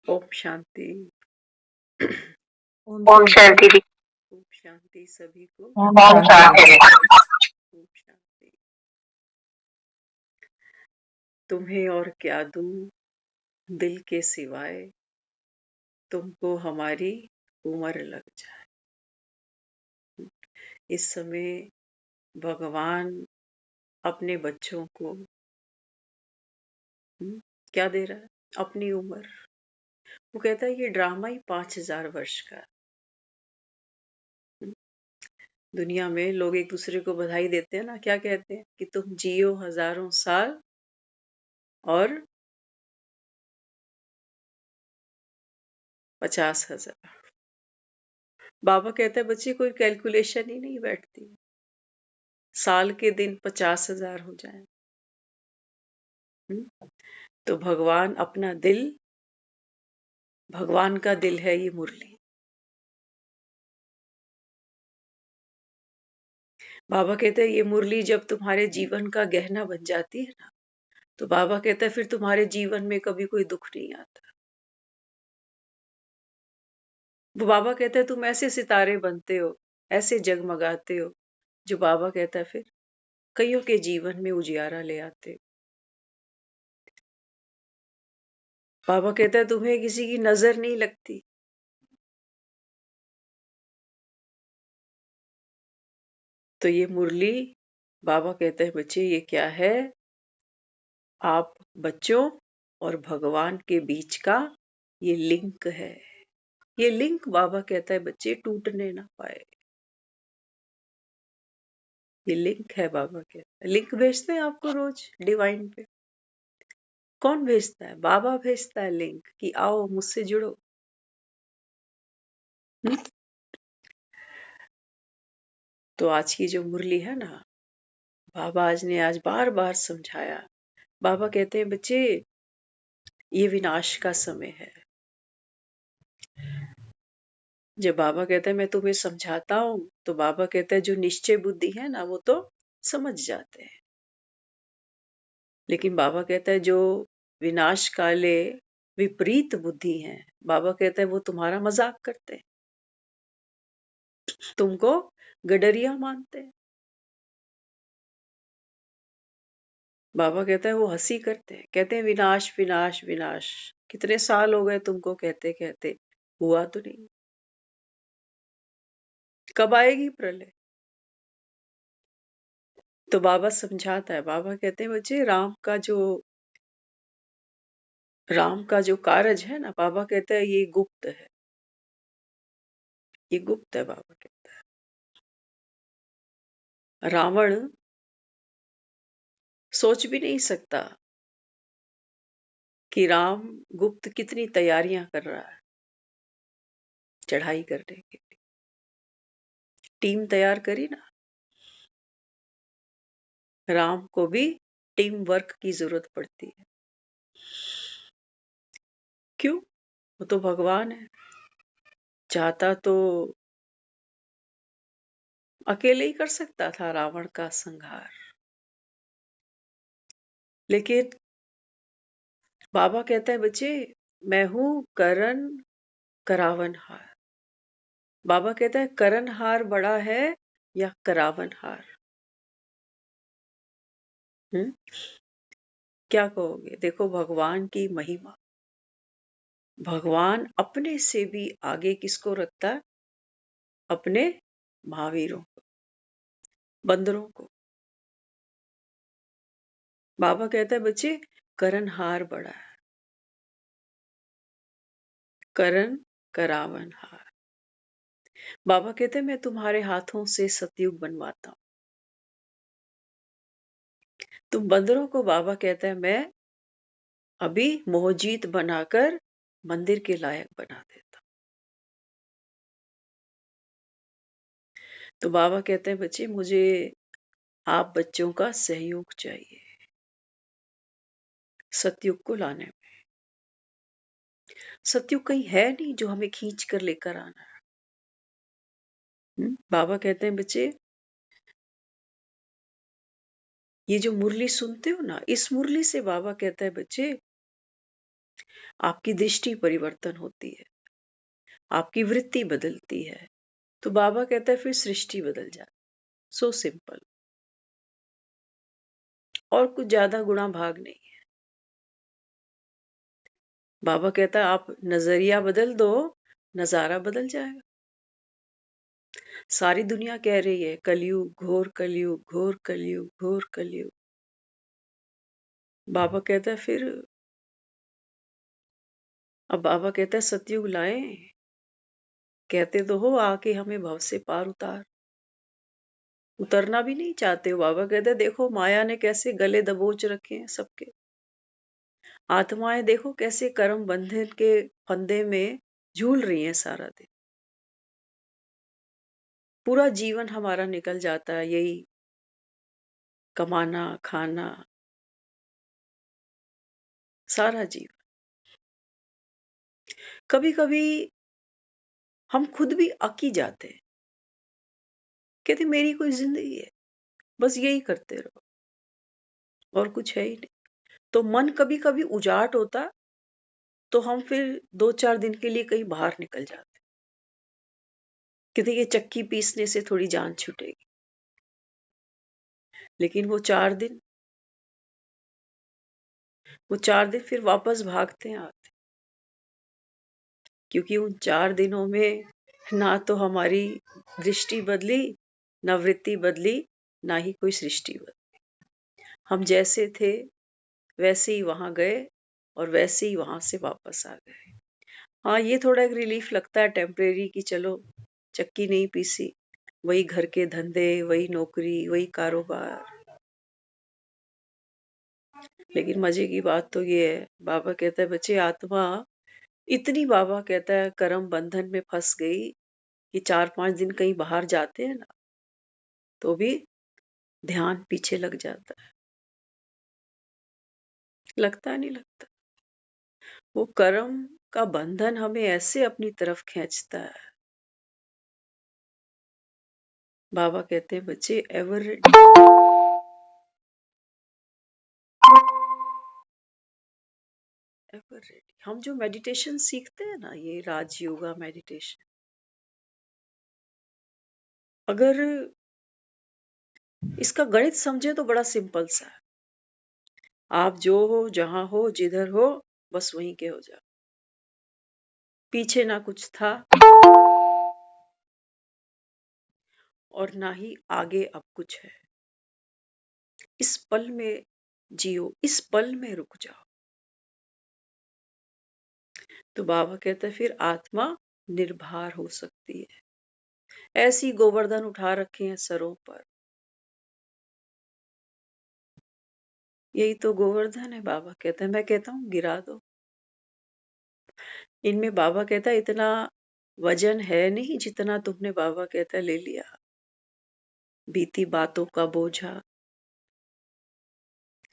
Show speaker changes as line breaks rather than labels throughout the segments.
ओम शांति।
ओम शांति।
ओम शांति सभी को।
ओम शांति।
ओम शांति। तुम्हें और क्या दूं दिल के सिवाय, तुमको हमारी उम्र लग जाए। इस समय भगवान अपने बच्चों को क्या दे रहा है? अपनी उम्र। वो कहता है ये ड्रामा ही 5000 वर्ष का। दुनिया में लोग एक दूसरे को बधाई देते हैं ना, क्या कहते हैं कि तुम जियो हजारों साल और 50,000। बाबा कहता है बच्चे कोई कैलकुलेशन ही नहीं बैठती, साल के दिन 50,000 हो जाए। तो भगवान अपना दिल भगवान का दिल है ये मुरली। बाबा कहते हैं ये मुरली जब तुम्हारे जीवन का गहना बन जाती है ना, तो बाबा कहता है फिर तुम्हारे जीवन में कभी कोई दुख नहीं आता। वो बाबा कहते हैं तुम ऐसे सितारे बनते हो, ऐसे जगमगाते हो, जो बाबा कहता है फिर कईयों के जीवन में उजियारा ले आते हो। बाबा कहता है तुम्हें किसी की नजर नहीं लगती। तो ये मुरली, बाबा कहते हैं बच्चे ये क्या है? आप बच्चों और भगवान के बीच का ये लिंक है। ये लिंक बाबा कहता है बच्चे टूटने ना पाए। ये लिंक है, बाबा कहता है। लिंक भेजते हैं आपको रोज डिवाइन पे। कौन भेजता है? बाबा भेजता है लिंक कि आओ मुझसे जुड़ो। हम्म? तो आज की जो मुरली है ना, बाबा आज बार बार समझाया। बाबा कहते हैं बच्चे ये विनाश का समय है। जब बाबा कहते हैं मैं तुम्हें समझाता हूं, तो बाबा कहता है जो निश्चय बुद्धि है ना वो तो समझ जाते हैं, लेकिन बाबा कहता है जो विनाश काले विपरीत बुद्धि है, बाबा कहता है वो तुम्हारा मजाक करते हैं, तुमको गडरिया मानते हैं। बाबा कहता है वो हंसी करते हैं, कहते हैं विनाश विनाश विनाश। कितने साल हो गए तुमको कहते कहते, हुआ तो नहीं। कब आएगी प्रलय? तो बाबा समझाता है। बाबा कहते हैं बच्चे राम का जो कारज है ना, बाबा कहता है ये गुप्त है। ये गुप्त है, बाबा कहता है। रावण सोच भी नहीं सकता कि राम गुप्त कितनी तैयारियां कर रहा है चढ़ाई करने के लिए। टीम तैयार करी ना। राम को भी टीम वर्क की जरूरत पड़ती है। क्यों? वो तो भगवान है। चाहता तो अकेले ही कर सकता था रावण का संहार, लेकिन बाबा कहता है बच्चे मैं हूं करण करावनहार। बाबा कहता है करणहार बड़ा है या करावनहार? हम्म? क्या कहोगे? देखो भगवान की महिमा। भगवान अपने से भी आगे किसको रखता है? अपने महावीरों को, बंदरों को। बाबा कहता है बच्चे करणहार बड़ा है, करण करावनहार। बाबा कहते हैं मैं तुम्हारे हाथों से सतयुग बनवाता हूं। तुम बंदरों को बाबा कहता है मैं अभी मोहजीत बनाकर मंदिर के लायक बना देता हूं। तो बाबा कहते हैं बच्चे मुझे आप बच्चों का सहयोग चाहिए सतयुग को लाने में। सतयुग कहीं है नहीं जो हमें खींच कर लेकर आना है। बाबा कहते हैं बच्चे ये जो मुरली सुनते हो ना, इस मुरली से बाबा कहता है बच्चे आपकी दृष्टि परिवर्तन होती है, आपकी वृत्ति बदलती है। तो बाबा कहता है फिर सृष्टि बदल जाती। So simple. और कुछ ज्यादा गुणा भाग नहीं है। बाबा कहता है आप नजरिया बदल दो, नजारा बदल जाएगा। सारी दुनिया कह रही है कलयुग घोर कलयुग घोर कलयुग घोर कलयुग। बाबा कहता है फिर अब बाबा कहता है सतयुग लाए। कहते तो हो आके हमें भव से पार उतार। उतरना भी नहीं चाहते हो। बाबा कहते हैं देखो माया ने कैसे गले दबोच रखे हैं सबके। आत्माएं देखो कैसे कर्म बंधन के फंदे में झूल रही हैं सारा दिन। पूरा जीवन हमारा निकल जाता है यही कमाना खाना, सारा जीवन। कभी कभी हम खुद भी अकी जाते हैं, कहते मेरी कोई जिंदगी है, बस यही करते रहो और कुछ है ही नहीं। तो मन कभी कभी उजाट होता, तो हम फिर 2-4 दिन के लिए कहीं बाहर निकल जाते, कहते ये चक्की पीसने से थोड़ी जान छूटेगी। लेकिन वो 4 दिन फिर वापस भागते हैं आते, क्योंकि उन 4 दिनों में ना तो हमारी दृष्टि बदली, ना वृत्ति बदली, ना ही कोई सृष्टि बदली। हम जैसे थे वैसे ही वहां गए और वैसे ही वहां से वापस आ गए। हाँ, ये थोड़ा एक रिलीफ लगता है टेम्परेरी कि चलो चक्की नहीं पीसी, वही घर के धंधे, वही नौकरी, वही कारोबार। लेकिन मजे की बात तो ये है, बाबा कहता है बच्चे आत्मा इतनी, बाबा कहता है कर्म बंधन में फंस गई कि 4-5 दिन कहीं बाहर जाते हैं ना, तो भी ध्यान पीछे लग जाता है। लगता नहीं लगता। वो कर्म का बंधन हमें ऐसे अपनी तरफ खींचता है। बाबा कहते हैं बच्चे एवर रेडी। Ever ready. हम जो मेडिटेशन सीखते हैं ना, ये राज योगा मेडिटेशन, अगर इसका गणित समझे तो बड़ा सिंपल सा है। आप जो हो, जहां हो, जिधर हो, बस वहीं के हो जाओ। पीछे ना कुछ था और ना ही आगे अब कुछ है। इस पल में जियो, इस पल में रुक जाओ। तो बाबा कहते हैं फिर आत्मा निर्भर हो सकती है। ऐसी गोवर्धन उठा रखे हैं सरों पर, यही तो गोवर्धन है। बाबा कहते हैं, मैं कहता हूँ गिरा दो इनमें। बाबा कहता है इतना वजन है नहीं जितना तुमने, बाबा कहता है, ले लिया। बीती बातों का बोझा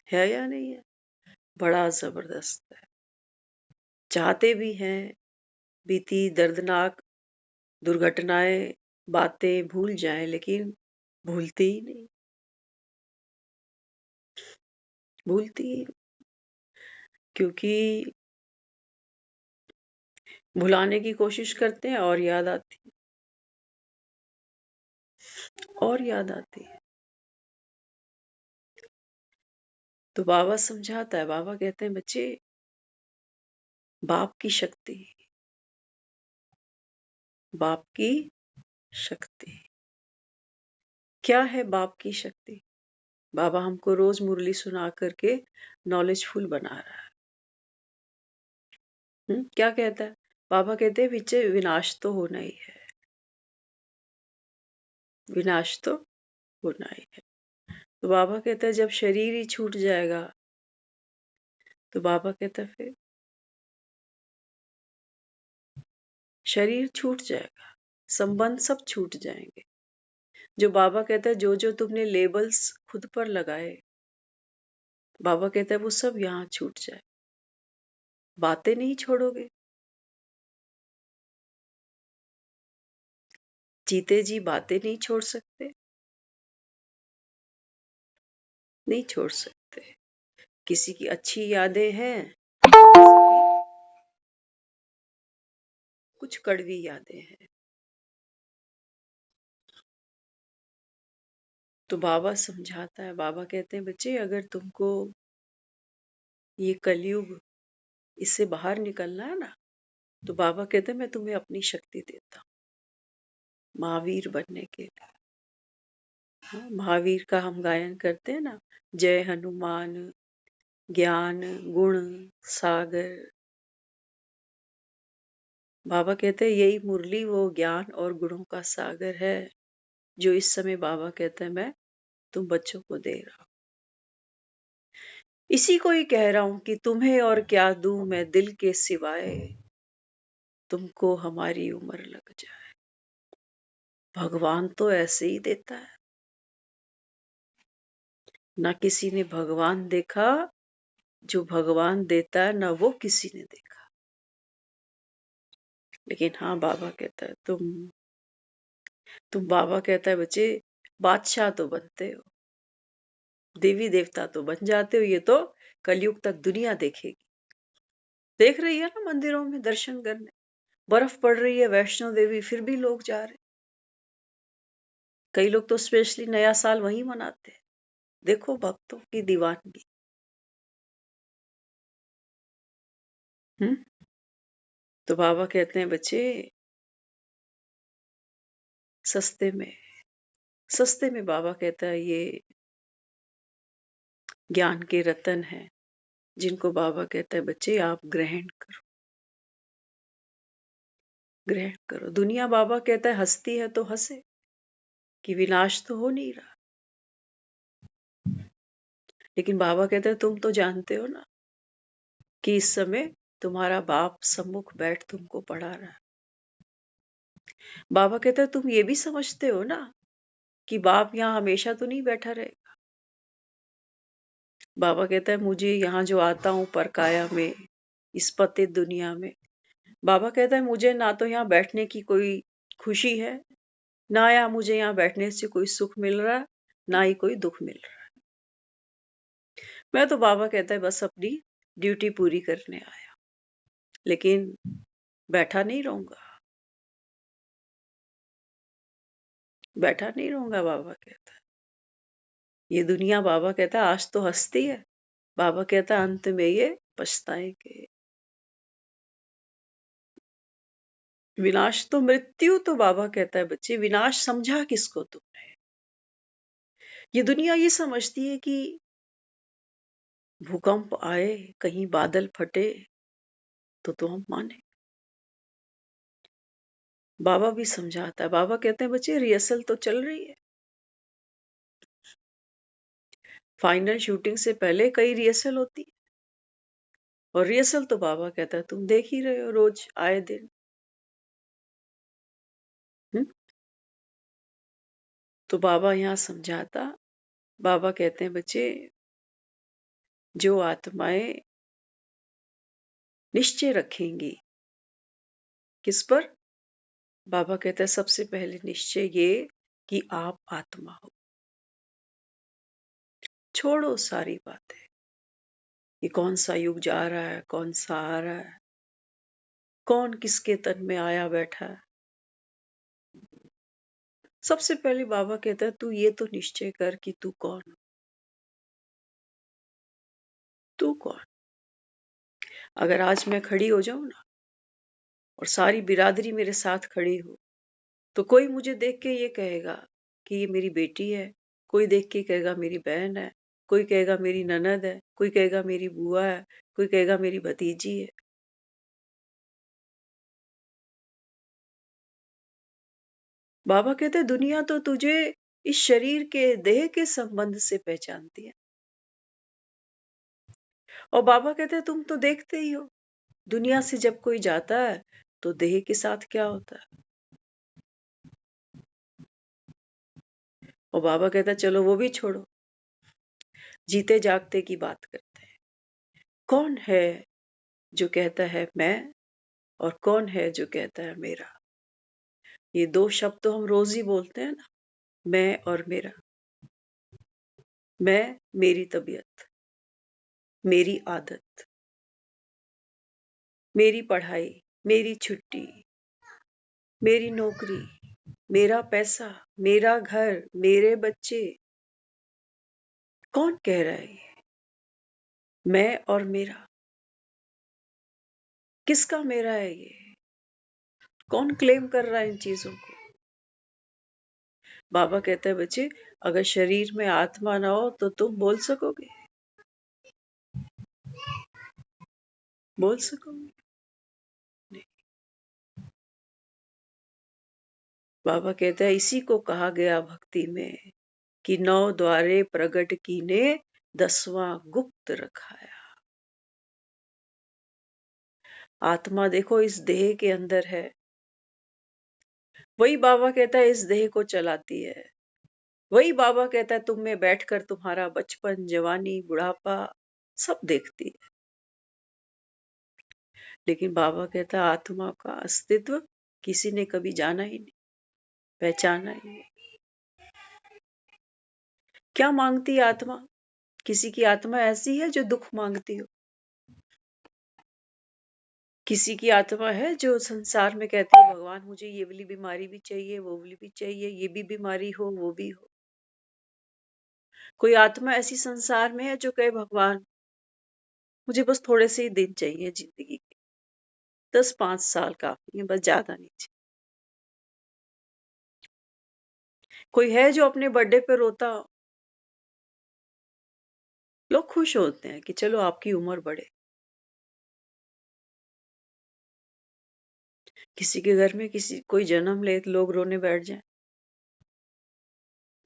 है या नहीं है? बड़ा जबरदस्त है। चाहते भी हैं बीती दर्दनाक दुर्घटनाएं, बातें भूल जाएं, लेकिन भूलती ही नहीं, भूलती ही नहीं। क्योंकि भुलाने की कोशिश करते हैं और याद आती, और याद आती है। तो बाबा समझाता है, बाबा कहते हैं बच्चे बाप की शक्ति, बाप की शक्ति क्या है? बाप की शक्ति बाबा हमको रोज मुरली सुना करके नॉलेजफुल बना रहा है। क्या कहता है? बाबा कहते हैं बच्चे विनाश तो होना ही है, विनाश तो होना ही है। तो बाबा कहता है जब शरीर ही छूट जाएगा, तो बाबा कहता है फिर शरीर छूट जाएगा, संबंध सब छूट जाएंगे। जो बाबा कहता है जो जो तुमने लेबल्स खुद पर लगाए, बाबा कहता है वो सब यहाँ छूट जाए। बातें नहीं छोड़ोगे, जीते जी बातें नहीं छोड़ सकते, नहीं छोड़ सकते। किसी की अच्छी यादें हैं, किसी की कुछ कड़वी यादें हैं। तो बाबा समझाता है, बाबा कहते हैं बच्चे अगर तुमको ये कलयुग इससे बाहर निकलना है ना, तो बाबा कहते हैं मैं तुम्हें अपनी शक्ति देता हूँ महावीर बनने के लिए। हाँ, महावीर का हम गायन करते हैं ना, जय हनुमान ज्ञान गुण सागर। बाबा कहते हैं यही मुरली वो ज्ञान और गुणों का सागर है, जो इस समय बाबा कहते हैं मैं तुम बच्चों को दे रहा हूं। इसी को ही कह रहा हूं कि तुम्हें और क्या दूं मैं दिल के सिवाय, तुमको हमारी उम्र लग जाए। भगवान तो ऐसे ही देता है, ना किसी ने भगवान देखा, जो भगवान देता है ना वो किसी ने देखा। लेकिन हाँ, बाबा कहता है तुम बाबा कहता है बच्चे बादशाह तो बनते हो, देवी देवता तो बन जाते हो, ये तो कलयुग तक दुनिया देखेगी। देख रही है ना मंदिरों में दर्शन करने, बर्फ पड़ रही है वैष्णो देवी, फिर भी लोग जा रहे। कई लोग तो स्पेशली नया साल वहीं मनाते हैं। देखो भक्तों की दीवानगी। हम्म। तो बाबा कहते हैं बच्चे सस्ते में, सस्ते में बाबा कहता है ये ज्ञान के रतन है, जिनको बाबा कहता है बच्चे आप ग्रहण करो, ग्रहण करो। दुनिया बाबा कहता है हंसती है तो हंसे, कि विनाश तो हो नहीं रहा। लेकिन बाबा कहते हैं तुम तो जानते हो ना कि इस समय तुम्हारा बाप सम्मुख बैठ तुमको पढ़ा रहा है। बाबा कहते हैं तुम ये भी समझते हो ना कि बाप यहाँ हमेशा तो नहीं बैठा रहेगा। बाबा कहता है मुझे यहाँ जो आता हूँ परकाया में, इस पतित दुनिया में, बाबा कहता है मुझे ना तो यहाँ बैठने की कोई खुशी है, ना या मुझे यहाँ बैठने से कोई सुख मिल रहा, ना ही कोई दुख मिल रहा। मैं तो बाबा कहता है बस अपनी ड्यूटी पूरी करने आया, लेकिन बैठा नहीं रहूंगा, बैठा नहीं रहूंगा। बाबा कहता है ये दुनिया, बाबा कहता है आज तो हंसती है, बाबा कहता है अंत में ये पछताएंगे। विनाश तो मृत्यु, तो बाबा कहता है बच्चे विनाश समझा किसको तुमने। ये दुनिया ये समझती है कि भूकंप आए, कहीं बादल फटे तो हम माने। बाबा भी समझाता है, बाबा कहते हैं बच्चे रिहर्सल तो चल रही है, फाइनल शूटिंग से पहले कई रिहर्सल होती है, और रिहर्सल तो बाबा कहता है तुम देख ही रहे हो रोज आए दिन। हुँ? तो बाबा यहाँ समझाता, बाबा कहते हैं बच्चे जो आत्माएं निश्चय रखेंगी किस पर, बाबा कहते हैं सबसे पहले निश्चय ये कि आप आत्मा हो। छोड़ो सारी बातें, ये कौन सा युग जा रहा है, कौन सा आ रहा है, कौन किसके तन में आया बैठा है। सबसे पहले बाबा कहता है तू ये तो निश्चय कर कि तू कौन हो, तू कौन। अगर आज मैं खड़ी हो जाऊं ना और सारी बिरादरी मेरे साथ खड़ी हो, तो कोई मुझे देख के ये कहेगा कि ये मेरी बेटी है, कोई देख के कहेगा मेरी बहन है, कोई कहेगा मेरी ननद है, कोई कहेगा मेरी बुआ है, कोई कहेगा मेरी भतीजी है। बाबा कहते हैं दुनिया तो तुझे इस शरीर के देह के संबंध से पहचानती है, और बाबा कहते हैं तुम तो देखते ही हो दुनिया से जब कोई जाता है तो देह के साथ क्या होता है। और बाबा कहता है चलो वो भी छोड़ो, जीते जागते की बात करते हैं। कौन है जो कहता है मैं, और कौन है जो कहता है मेरा। ये दो शब्द तो हम रोज ही बोलते हैं ना, मैं और मेरा। मैं, मेरी तबीयत, मेरी आदत, मेरी पढ़ाई, मेरी छुट्टी, मेरी नौकरी, मेरा पैसा, मेरा घर, मेरे बच्चे। कौन कह रहा है ये मैं और मेरा, किसका मेरा है ये, कौन क्लेम कर रहा है इन चीजों को। बाबा कहता है बच्चे अगर शरीर में आत्मा ना हो तो तुम बोल सकोगे, बोल सकोगे नहीं। बाबा कहता है इसी को कहा गया भक्ति में कि 9 द्वारे प्रगट कीने 10वां गुप्त रखाया। आत्मा देखो इस देह के अंदर है, वही बाबा कहता है इस देह को चलाती है, वही बाबा कहता है तुम में बैठकर तुम्हारा बचपन, जवानी, बुढ़ापा सब देखती है। लेकिन बाबा कहता है आत्मा का अस्तित्व किसी ने कभी जाना ही नहीं, पहचाना ही नहीं। क्या मांगती है आत्मा? किसी की आत्मा ऐसी है जो दुख मांगती हो? किसी की आत्मा है जो संसार में कहती है भगवान मुझे ये वाली बीमारी भी चाहिए, वो वाली भी चाहिए, ये भी बीमारी हो, वो भी हो? कोई आत्मा ऐसी संसार में है जो कहे भगवान मुझे बस थोड़े से ही दिन चाहिए जिंदगी के, 10-5 साल काफी है, बस ज्यादा नहीं चाहिए? कोई है जो अपने बर्थडे पे रोता हो? लोग खुश होते हैं कि चलो आपकी उम्र बढ़े। किसी के घर में किसी कोई जन्म ले तो लोग रोने बैठ जाएं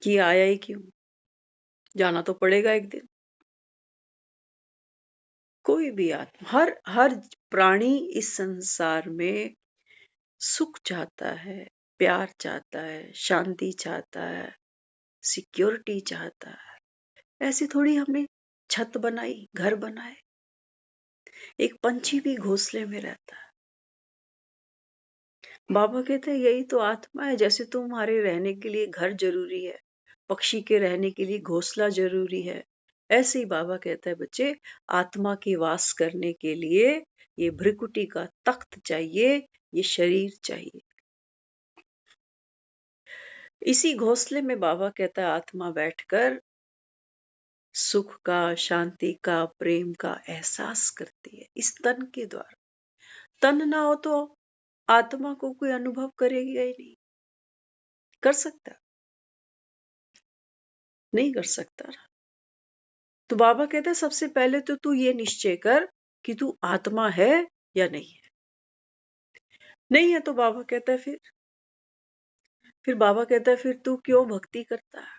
कि आया ही क्यों, जाना तो पड़ेगा एक दिन। कोई भी आत्मा, हर हर प्राणी इस संसार में सुख चाहता है, प्यार चाहता है, शांति चाहता है, सिक्योरिटी चाहता है। ऐसे थोड़ी हमने छत बनाई, घर बनाए। एक पंछी भी घोंसले में रहता है। बाबा कहते हैं यही तो आत्मा है। जैसे तुम्हारे रहने के लिए घर जरूरी है, पक्षी के रहने के लिए घोंसला जरूरी है, ऐसे ही बाबा कहता है बच्चे आत्मा के वास करने के लिए ये भ्रिकुटी का तख्त चाहिए, ये शरीर चाहिए। इसी घोंसले में बाबा कहता है आत्मा बैठकर सुख का, शांति का, प्रेम का एहसास करती है इस तन के द्वारा। तन ना हो तो आत्मा को कोई अनुभव करेगी ही नहीं। कर सकता? नहीं कर सकता। तो बाबा कहता है सबसे पहले तो तू ये निश्चय कर कि तू आत्मा है या नहीं है। नहीं है तो बाबा कहता है फिर बाबा कहता है फिर तू क्यों भक्ति करता है,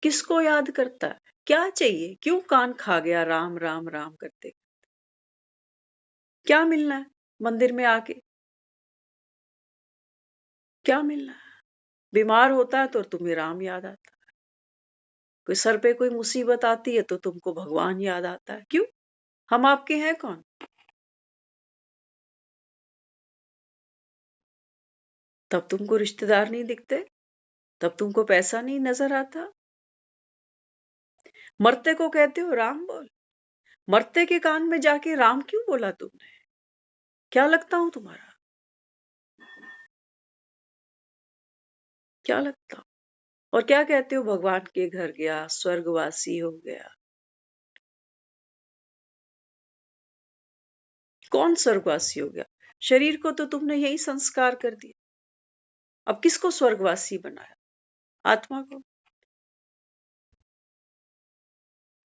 किसको याद करता है, क्या चाहिए, क्यों कान खा गया राम राम राम करते? क्या मिलना है मंदिर में आके? क्या मिलना है? बीमार होता है तो तुम्हें राम याद आता है, कोई सर पे कोई मुसीबत आती है तो तुमको भगवान याद आता है। क्यों? हम आपके हैं कौन? तब तुमको रिश्तेदार नहीं दिखते, तब तुमको पैसा नहीं नजर आता। मरते को कहते हो राम बोल, मरते के कान में जाके राम क्यों बोला तुमने? क्या लगता हूं तुम्हारा? क्या लगता हूं? और क्या कहते हो भगवान के घर गया, स्वर्गवासी हो गया? कौन स्वर्गवासी हो गया? शरीर को तो तुमने यही संस्कार कर दिया। अब किसको स्वर्गवासी बनाया? आत्मा को।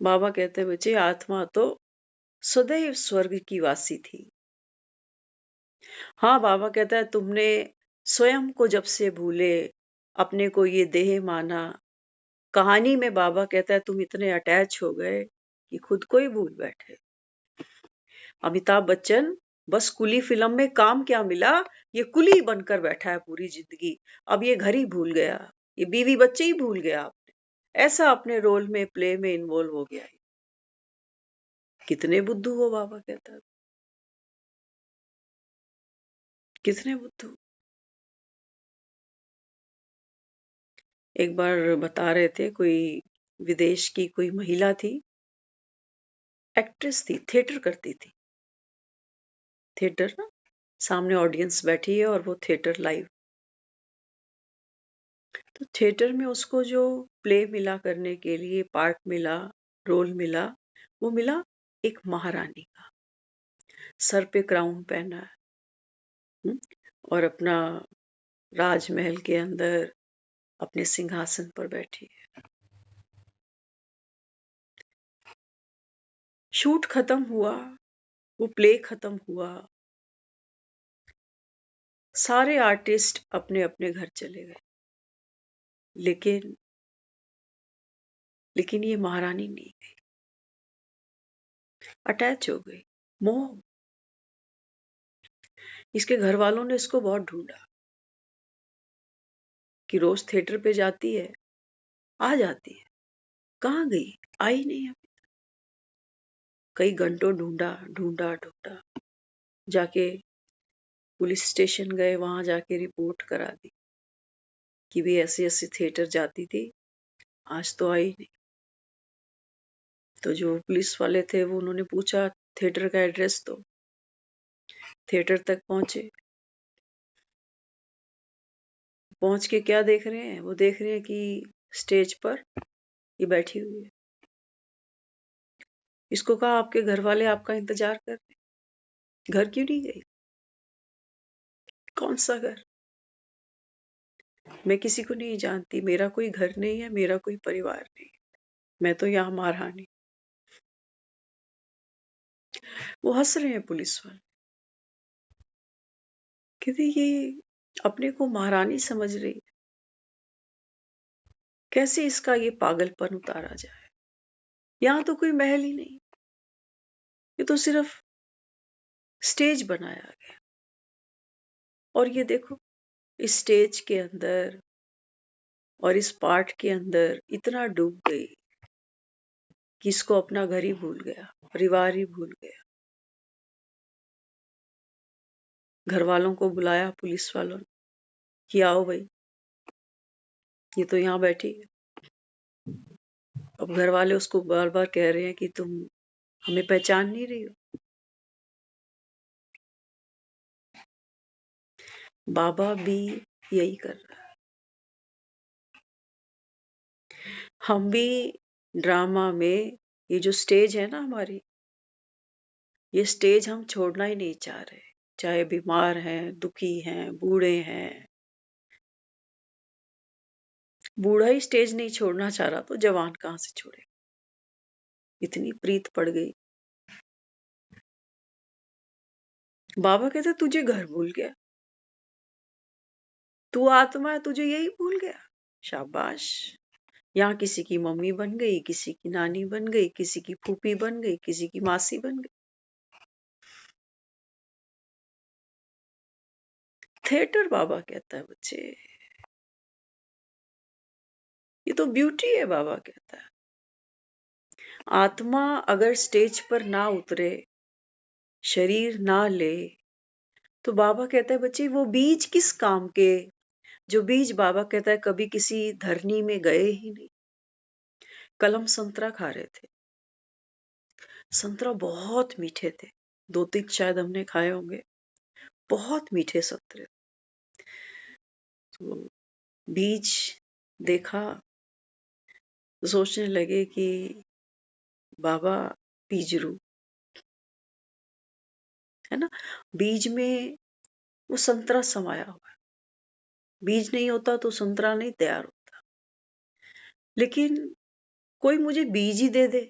बाबा कहते बच्चे आत्मा तो सदैव स्वर्ग की वासी थी। हाँ बाबा कहता है तुमने स्वयं को जब से भूले, अपने को ये देह माना, कहानी में बाबा कहता है तुम इतने अटैच हो गए कि खुद को ही भूल बैठे। अमिताभ बच्चन बस कुली फिल्म में काम क्या मिला, ये कुली बनकर बैठा है पूरी जिंदगी। अब ये घर ही भूल गया, ये बीवी बच्चे ही भूल गया आपने, ऐसा अपने रोल में प्ले में इन्वॉल्व हो गया है। कितने बुद्धू हो बाबा कहता है, कितने बुद्धू। एक बार बता रहे थे कोई विदेश की कोई महिला थी, एक्ट्रेस थी, थिएटर करती थी। थिएटर ना, सामने ऑडियंस बैठी है और वो थिएटर लाइव। तो थिएटर में उसको जो प्ले मिला करने के लिए, पार्ट मिला, रोल मिला, वो मिला एक महारानी का। सर पे क्राउन पहना है, हुँ? और अपना राजमहल के अंदर अपने सिंहासन पर बैठी है। शूट खत्म हुआ, वो प्ले खत्म हुआ, सारे आर्टिस्ट अपने अपने घर चले गए, लेकिन लेकिन ये महारानी नहीं गई, अटैच हो गई। मोह। इसके घर वालों ने इसको बहुत ढूंढा कि रोज थिएटर पे जाती है, आ जाती है, कहाँ गई? आई नहीं है। कई घंटों ढूंढा ढूंढा ढूंढा, जाके पुलिस स्टेशन गए, वहां जाके रिपोर्ट करा दी कि भी ऐसे ऐसे थिएटर जाती थी, आज तो आई नहीं। तो जो पुलिस वाले थे वो उन्होंने पूछा थिएटर का एड्रेस दो। थिएटर तक पहुंचे, पहुंच के क्या देख रहे हैं, वो देख रहे हैं कि स्टेज पर ये बैठी हुई है। इसको कहा आपके घर वाले आपका इंतजार कर रहे हैं, घर क्यों नहीं गई? कौन सा घर? मैं किसी को नहीं जानती, मेरा कोई घर नहीं है, मेरा कोई परिवार नहीं, मैं तो यहाँ महारानी। वो हंस रहे हैं पुलिस वाले, कहते ये अपने को महारानी समझ रही है, कैसे इसका ये पागलपन उतारा जाए? यहाँ तो कोई महल ही नहीं, ये तो सिर्फ स्टेज बनाया गया। और ये देखो, इस स्टेज के अंदर और इस पार्ट के अंदर इतना डूब गई कि इसको अपना घर ही भूल गया, परिवार ही भूल गया। घर वालों को बुलाया पुलिस वालों ने कि आओ भाई, ये तो यहाँ बैठी है। अब घर वाले उसको बार बार कह रहे हैं कि तुम हमें पहचान नहीं रही हो। बाबा भी यही कर रहा है। हम भी ड्रामा में, ये जो स्टेज है ना हमारी, ये स्टेज हम छोड़ना ही नहीं चाह रहे, चाहे बीमार हैं, दुखी हैं, बूढ़े हैं। बूढ़ा ही स्टेज नहीं छोड़ना चाह रहा तो जवान कहां से छोड़े? इतनी प्रीत पड़ गई। बाबा कहते तुझे घर भूल गया, तू आत्मा है, तुझे यही भूल गया। शाबाश। यहाँ किसी की मम्मी बन गई, किसी की नानी बन गई, किसी की फूफी बन गई, किसी की मासी बन गई। थिएटर, बाबा कहता है बच्चे, ये तो ब्यूटी है। बाबा कहता है आत्मा अगर स्टेज पर ना उतरे, शरीर ना ले, तो बाबा कहता है बच्चे वो बीज किस काम के, जो बीज बाबा कहता है कभी किसी धरनी में गए ही नहीं। कलम संतरा खा रहे थे, संतरा बहुत मीठे थे, 2-3 शायद हमने खाए होंगे, बहुत मीठे संतरे। तो बीज देखा तो सोचने लगे कि बाबा बीजरू है ना, बीज में वो संतरा समाया हुआ है। बीज नहीं होता तो संतरा नहीं तैयार होता। लेकिन कोई मुझे बीज ही दे दे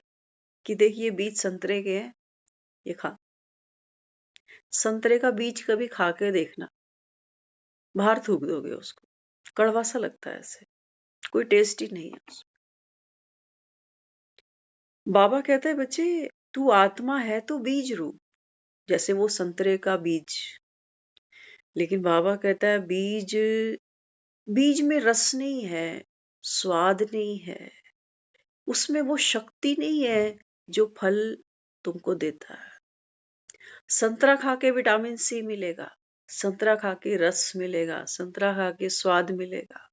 कि देखिए बीज संतरे के हैं, ये खा। संतरे का बीज कभी खा के देखना, बाहर थूक दोगे उसको, कड़वा सा लगता है, ऐसे कोई टेस्ट ही नहीं है उसमें। बाबा कहते हैं बच्चे तू आत्मा है तो बीज रूप, जैसे वो संतरे का बीज। लेकिन बाबा कहता है बीज, बीज में रस नहीं है, स्वाद नहीं है, उसमें वो शक्ति नहीं है जो फल तुमको देता है। संतरा खा के विटामिन सी मिलेगा, संतरा खा के रस मिलेगा, संतरा खा के स्वाद मिलेगा।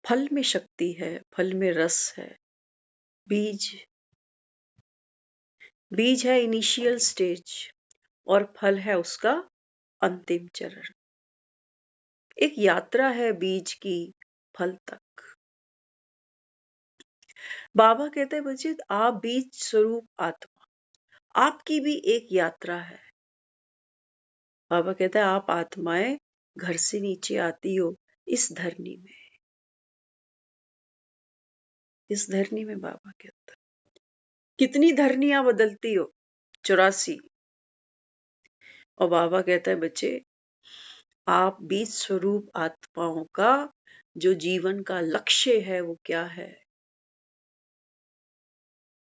फल में शक्ति है, फल में रस है। बीज, बीज है इनिशियल स्टेज और फल है उसका अंतिम चरण। एक यात्रा है बीज की फल तक। बाबा कहते हैं बच्चे आप बीज स्वरूप आत्मा, आपकी भी एक यात्रा है। बाबा कहता है आप आत्माएं घर से नीचे आती हो इस धरनी में, इस धरनी में। बाबा कहता है कितनी धरनियां बदलती हो, 84। और बाबा कहता है बच्चे आप बीज स्वरूप आत्माओं का जो जीवन का लक्ष्य है वो क्या है,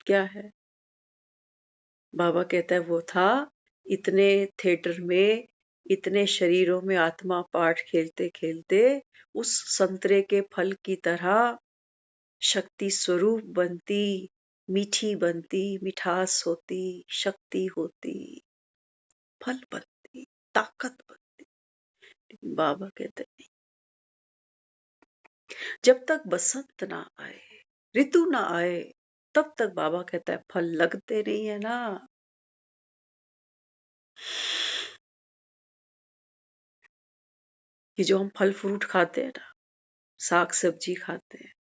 क्या है? बाबा कहता है वो था इतने थिएटर में, इतने शरीरों में आत्मा पाठ खेलते खेलते उस संतरे के फल की तरह शक्ति स्वरूप बनती, मीठी बनती, मिठास होती, शक्ति होती, फल बनती, ताकत बनती। लेकिन बाबा कहते नहीं, जब तक बसंत ना आए, ऋतु ना आए, तब तक बाबा कहता है फल लगते नहीं है ना। ये जो हम फल फ्रूट खाते हैं ना, साग सब्जी खाते हैं,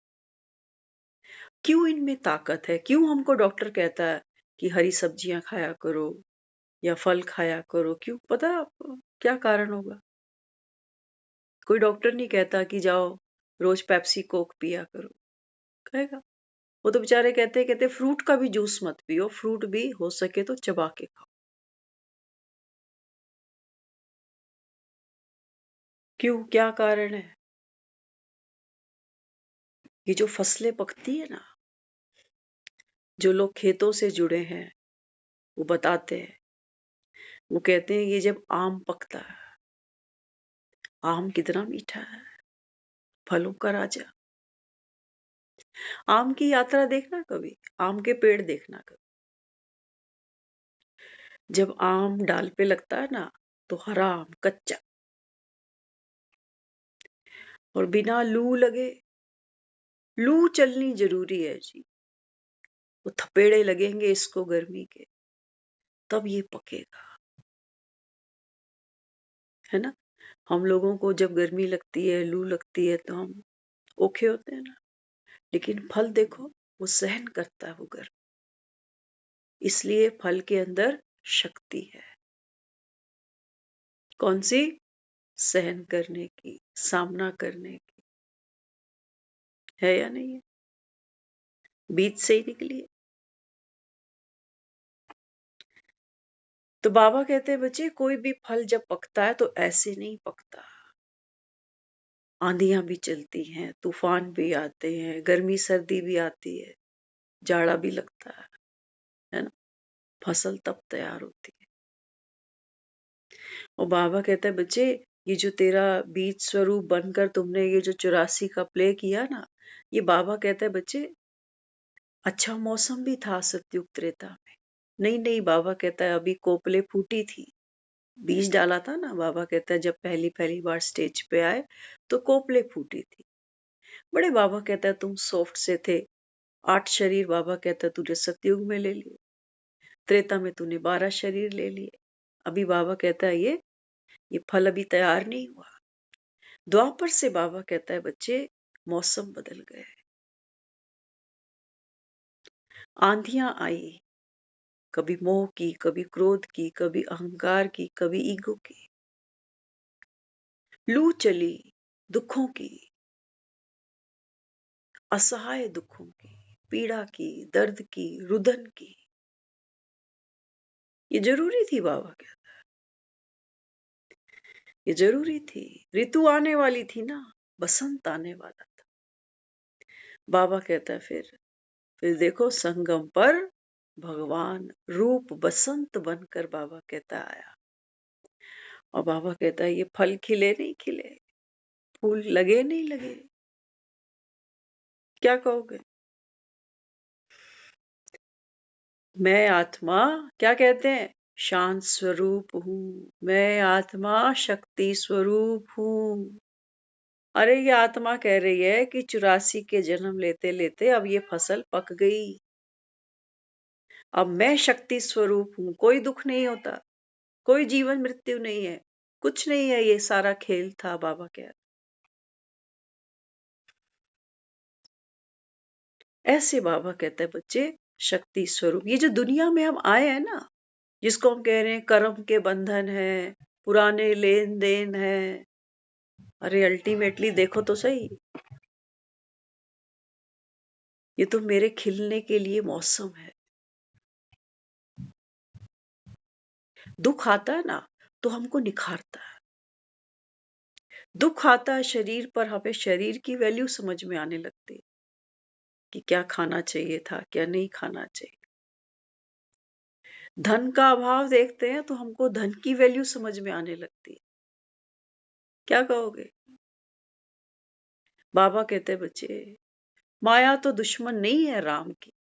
क्यों इनमें ताकत है? क्यों हमको डॉक्टर कहता है कि हरी सब्जियां खाया करो या फल खाया करो? क्यों, पता है आपको क्या कारण होगा? कोई डॉक्टर नहीं कहता कि जाओ रोज पेप्सी कोक पिया करो, कहेगा? वो तो बेचारे कहते फ्रूट का भी जूस मत पियो, फ्रूट भी हो सके तो चबा के खाओ। क्यों, क्या कारण है? ये जो फसलें पकती है ना, जो लोग खेतों से जुड़े हैं वो बताते हैं, वो कहते हैं ये जब आम पकता है, आम कितना मीठा है, फलों का राजा। आम की यात्रा देखना कभी, आम के पेड़ देखना कभी। जब आम डाल पे लगता है ना, तो हरा आम कच्चा, और बिना लू लगे, लू चलनी जरूरी है जी, वो थपेड़े लगेंगे इसको गर्मी के, तब ये पकेगा, है ना। हम लोगों को जब गर्मी लगती है, लू लगती है, तो हम ओखे होते हैं ना, लेकिन फल देखो वो सहन करता है वो गर्मी, इसलिए फल के अंदर शक्ति है। कौन सी? सहन करने की, सामना करने की, है या नहीं है? बीज से ही निकली है। तो बाबा कहते हैं बच्चे, कोई भी फल जब पकता है तो ऐसे नहीं पकता, आंधियां भी चलती हैं, तूफान भी आते हैं, गर्मी सर्दी भी आती है, जाड़ा भी लगता है ना, फसल तब तैयार होती है। और बाबा कहता है बच्चे, ये जो तेरा बीज स्वरूप बनकर तुमने ये जो 84 का प्ले किया ना, ये बाबा कहता है बच्चे, अच्छा मौसम भी था सतयुग त्रेता में। नहीं नहीं, बाबा कहता है अभी कोपले फूटी थी, बीज डाला था ना, बाबा कहता है जब पहली पहली बार स्टेज पे आए तो कोपले फूटी थी। बड़े बाबा कहता है तुम सॉफ्ट से थे, 8 शरीर बाबा कहता है तुझे सतयुग में ले लिए, त्रेता में तूने 12 शरीर ले लिए। अभी बाबा कहता है ये फल अभी तैयार नहीं हुआ। द्वापर से बाबा कहता है बच्चे, मौसम बदल गए, आंधियां आई, कभी मोह की, कभी क्रोध की, कभी अहंकार की, कभी ईगो की, लू चली दुखों की, असहाय दुखों की, पीड़ा की, दर्द की, रुदन की। ये जरूरी थी बाबा क्या? ये जरूरी थी। ऋतु आने वाली थी ना, बसंत आने वाला था। बाबा कहता है फिर देखो संगम पर भगवान रूप बसंत बनकर बाबा कहता आया। और बाबा कहता है ये फल खिले नहीं खिले, फूल लगे नहीं लगे, क्या कहोगे? मैं आत्मा, क्या कहते हैं, शांत स्वरूप हूँ, मैं आत्मा शक्ति स्वरूप हूँ। अरे ये आत्मा कह रही है कि 84 के जन्म लेते लेते अब ये फसल पक गई, अब मैं शक्ति स्वरूप हूँ, कोई दुख नहीं होता, कोई जीवन मृत्यु नहीं है, कुछ नहीं है, ये सारा खेल था, बाबा कह रहे। ऐसे बाबा कहते हैं बच्चे, शक्ति स्वरूप, ये जो दुनिया में हम आए हैं ना, जिसको हम कह रहे हैं कर्म के बंधन है, पुराने लेन देन है, अरे अल्टीमेटली देखो तो सही, ये तो मेरे खिलने के लिए मौसम है। दुख आता है ना तो हमको निखारता है, दुख आता है शरीर पर, हमें शरीर की वैल्यू समझ में आने लगती है कि क्या खाना चाहिए था, क्या नहीं खाना चाहिए। धन का अभाव देखते हैं तो हमको धन की वैल्यू समझ में आने लगती है, क्या कहोगे? बाबा कहते हैं बच्चे, माया तो दुश्मन नहीं है राम की,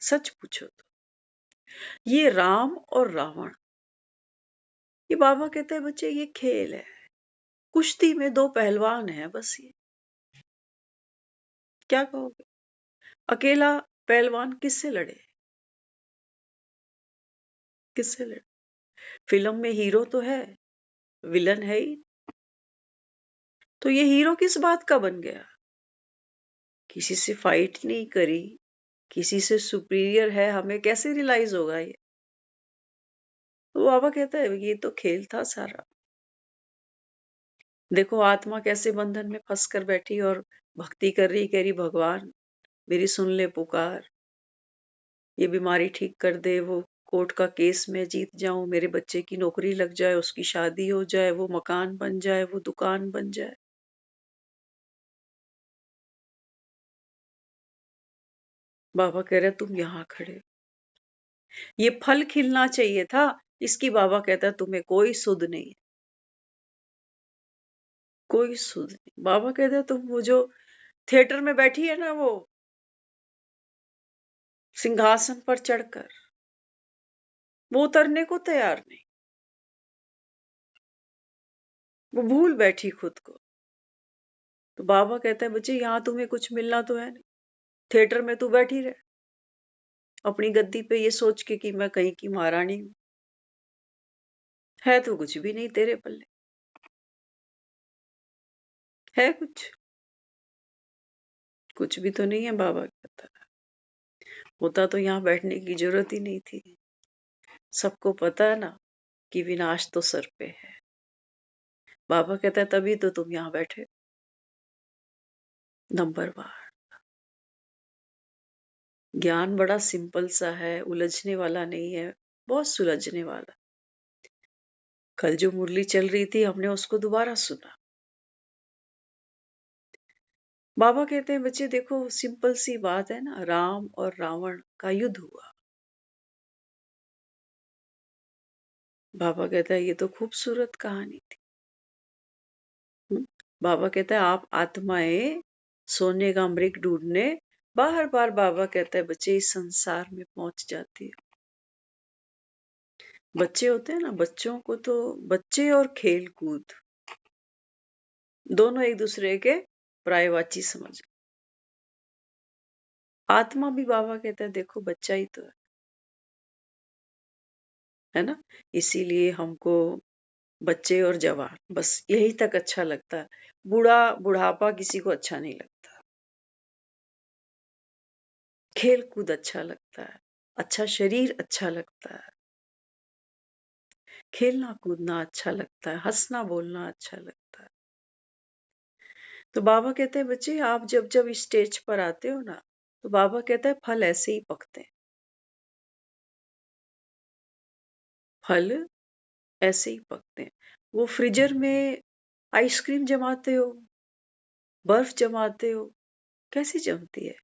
सच पूछो तो ये राम और रावण, ये बाबा कहते हैं बच्चे ये खेल है, कुश्ती में दो पहलवान हैं बस। ये क्या कहोगे, अकेला पहलवान किससे लड़े, किससे लड़े? फिल्म में हीरो तो है, विलन है ही। तो ये हीरो किस बात का बन गया, किसी से फाइट नहीं करी, किसी से सुपीरियर है, हमें कैसे रियलाइज होगा ये? तो बाबा कहता है ये तो खेल था सारा। देखो आत्मा कैसे बंधन में फंस कर बैठी और भक्ति कर रही, कह रही भगवान मेरी सुन ले पुकार, ये बीमारी ठीक कर दे, वो कोर्ट का केस में जीत जाऊं, मेरे बच्चे की नौकरी लग जाए, उसकी शादी हो जाए, वो मकान बन जाए, वो दुकान बन जाए। बाबा कह रहे तुम यहाँ खड़े, ये फल खिलना चाहिए था, इसकी बाबा कहता है तुम्हें कोई सुध नहीं, कोई सुध नहीं। बाबा कहता है तुम वो जो थिएटर में बैठी है ना, वो सिंहासन पर चढ़कर, वो उतरने को तैयार नहीं, वो भूल बैठी खुद को। तो बाबा कहता है बच्चे यहाँ तुम्हें कुछ मिलना तो है नहीं, थिएटर में तू बैठी रहे अपनी गद्दी पे ये सोच के कि मैं कहीं की महारानी हूं, है तो कुछ भी नहीं तेरे पल्ले, है कुछ भी तो नहीं है। बाबा कहता है होता तो यहाँ बैठने की जरूरत ही नहीं थी, सबको पता है ना कि विनाश तो सर पे है। बाबा कहता है तभी तो तुम यहाँ बैठे। नंबर 1, ज्ञान बड़ा सिंपल सा है, उलझने वाला नहीं है, बहुत सुलझने वाला। कल जो मुरली चल रही थी हमने उसको दोबारा सुना। बाबा कहते हैं बच्चे देखो सिंपल सी बात है ना, राम और रावण का युद्ध हुआ। बाबा कहता है ये तो खूबसूरत कहानी थी। बाबा कहता है आप आत्माएं सोने का मृग ढूंढने बार बार, बाबा कहता है बच्चे इस संसार में पहुंच जाती है। बच्चे होते हैं ना, बच्चों को तो बच्चे और खेल कूद दोनों एक दूसरे के पर्यायवाची समझ। आत्मा भी बाबा कहता है देखो बच्चा ही तो है ना, इसीलिए हमको बच्चे और जवान बस यही तक अच्छा लगता है, बुढ़ापा किसी को अच्छा नहीं लगता, खेल कूद अच्छा लगता है, अच्छा शरीर अच्छा लगता है, खेलना कूदना अच्छा लगता है, हंसना बोलना अच्छा लगता है। तो बाबा कहते हैं बच्चे आप जब जब इस स्टेज पर आते हो ना, तो बाबा कहता है फल ऐसे ही पकते हैं, फल ऐसे ही पकते हैं। वो फ्रीजर में आइसक्रीम जमाते हो, बर्फ जमाते हो, कैसी जमती है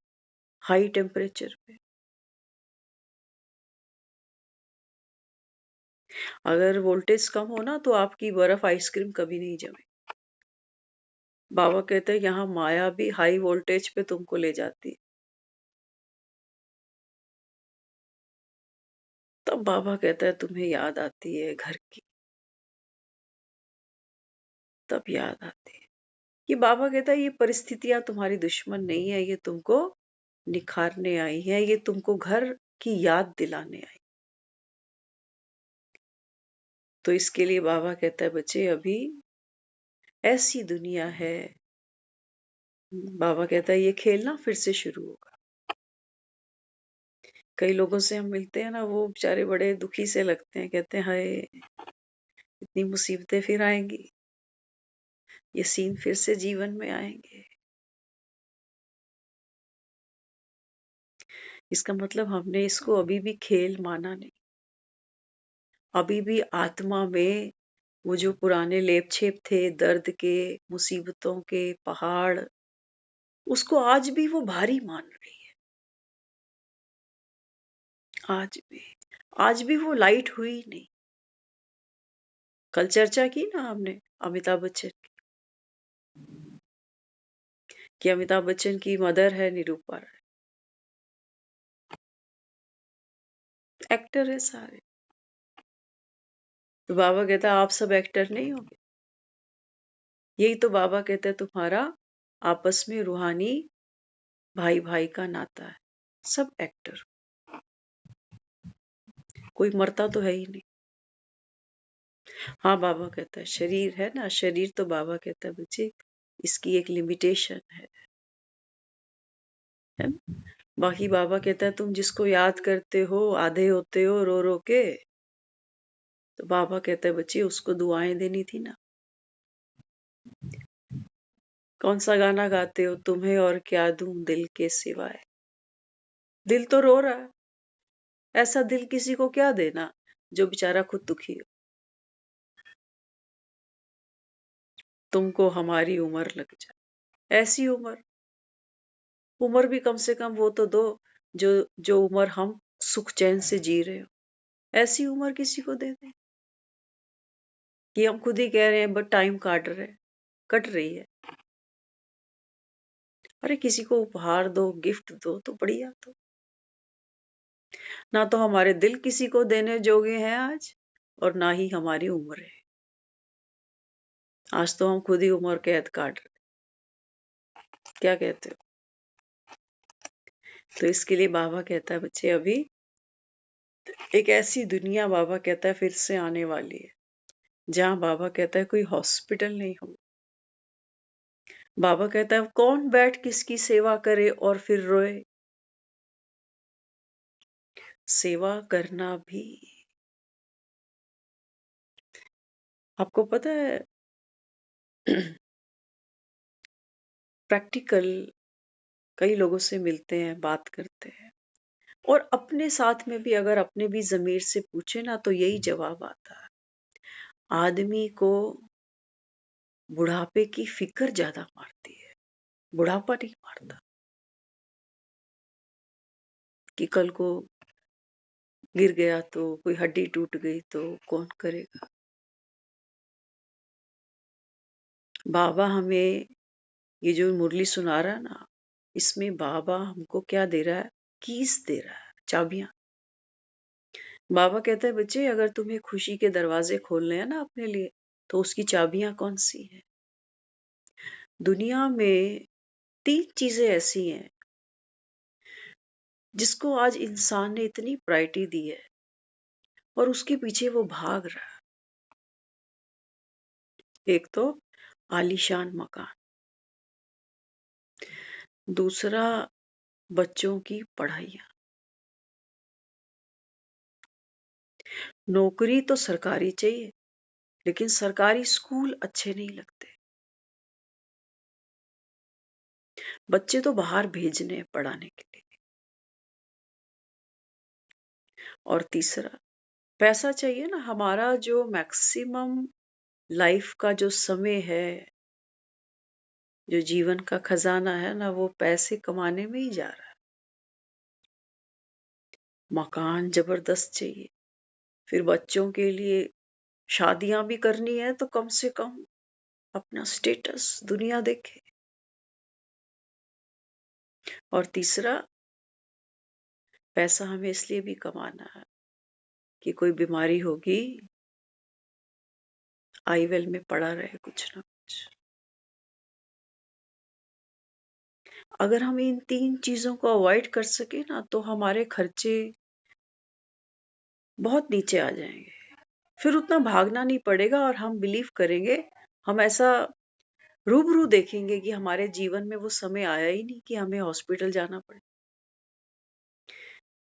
हाई टेम्परेचर पे। अगर वोल्टेज कम हो ना तो आपकी बर्फ आइसक्रीम कभी नहीं जमे। बाबा कहते हैं यहाँ माया भी हाई वोल्टेज पे तुमको ले जाती है। तब बाबा कहता है तुम्हें याद आती है घर की, तब याद आती है। ये बाबा कहता है ये परिस्थितियां तुम्हारी दुश्मन नहीं है, ये तुमको निखारने आई है, ये तुमको घर की याद दिलाने आई। तो इसके लिए बाबा कहता है बच्चे अभी ऐसी दुनिया है, बाबा कहता है ये खेलना फिर से शुरू होगा। कई लोगों से हम मिलते हैं ना, वो बेचारे बड़े दुखी से लगते हैं, कहते हैं हाय इतनी मुसीबतें फिर आएंगी, ये सीन फिर से जीवन में आएंगे। इसका मतलब हमने इसको अभी भी खेल माना नहीं, अभी भी आत्मा में वो जो पुराने लेप छेप थे दर्द के, मुसीबतों के पहाड़, उसको आज भी वो भारी मान रही है। आज भी वो लाइट हुई नहीं। कल चर्चा की ना हमने अमिताभ बच्चन कि अमिताभ बच्चन की मदर है निरूपा राय। एक्टर है सारे। तो बाबा कहता है आप सब एक्टर नहीं होगे। यही तो बाबा कहते हैं तुम्हारा आपस में रूहानी भाई भाई का नाता है। सब एक्टर, कोई मरता तो है ही नहीं। हाँ बाबा कहता है शरीर है ना, शरीर तो बाबा कहता है बच्चे इसकी एक लिमिटेशन है ना? बाकी बाबा कहता है तुम जिसको याद करते हो आधे होते हो रो रो के, तो बाबा कहता है बच्चे उसको दुआएं देनी थी ना। कौन सा गाना गाते हो, तुम्हें और क्या दूं दिल के सिवाय। दिल तो रो रहा है, ऐसा दिल किसी को क्या देना जो बेचारा खुद दुखी हो। तुमको हमारी उम्र लग जाए, ऐसी उम्र, उम्र भी कम से कम वो तो दो जो जो उम्र हम सुख चैन से जी रहे हो। ऐसी उम्र किसी को दे दें कि हम खुद ही कह रहे हैं बट टाइम काट रहे, कट रही है। अरे किसी को उपहार दो, गिफ्ट दो तो बढ़िया। तो ना तो हमारे दिल किसी को देने जोगे हैं आज, और ना ही हमारी उम्र है। आज तो हम खुद ही उम्र कैद काट रहे। क्या कहते हो? तो इसके लिए बाबा कहता है बच्चे अभी एक ऐसी दुनिया बाबा कहता है फिर से आने वाली है, जहां बाबा कहता है कोई हॉस्पिटल नहीं होगा। बाबा कहता है कौन बैठ किसकी सेवा करे और फिर रोए। सेवा करना भी, आपको पता है प्रैक्टिकल कई लोगों से मिलते हैं, बात करते हैं, और अपने साथ में भी अगर अपने भी जमीर से पूछे ना तो यही जवाब आता है। आदमी को बुढ़ापे की फिक्र ज्यादा मारती है, बुढ़ापा नहीं मारता कि कल को गिर गया तो कोई हड्डी टूट गई तो कौन करेगा। बाबा हमें ये जो मुरली सुना रहा है ना, इसमें बाबा हमको क्या दे रहा है, कीज दे रहा है, चाबियां। बाबा कहता है बच्चे अगर तुम्हें खुशी के दरवाजे खोलने हैं ना अपने लिए, तो उसकी चाबियां कौन सी हैं। दुनिया में 3 चीजें ऐसी हैं जिसको आज इंसान ने इतनी प्रायोरिटी दी है और उसके पीछे वो भाग रहा है। एक तो आलीशान मकान, दूसरा बच्चों की पढ़ाइयाँ। नौकरी तो सरकारी चाहिए, लेकिन सरकारी स्कूल अच्छे नहीं लगते। बच्चे तो बाहर भेजने हैं पढ़ाने के लिए। और तीसरा पैसा चाहिए ना। हमारा जो मैक्सिमम लाइफ का जो समय है, जो जीवन का खजाना है ना, वो पैसे कमाने में ही जा रहा है। मकान जबरदस्त चाहिए, फिर बच्चों के लिए शादियां भी करनी है तो कम से कम अपना स्टेटस दुनिया देखे। और तीसरा पैसा हमें इसलिए भी कमाना है कि कोई बीमारी होगी, आईवेल में पड़ा रहे कुछ ना कुछ। अगर हम इन 3 चीजों को अवॉइड कर सके ना तो हमारे खर्चे बहुत नीचे आ जाएंगे। फिर उतना भागना नहीं पड़ेगा और हम बिलीव करेंगे, हम ऐसा रूबरू देखेंगे कि हमारे जीवन में वो समय आया ही नहीं कि हमें हॉस्पिटल जाना पड़े।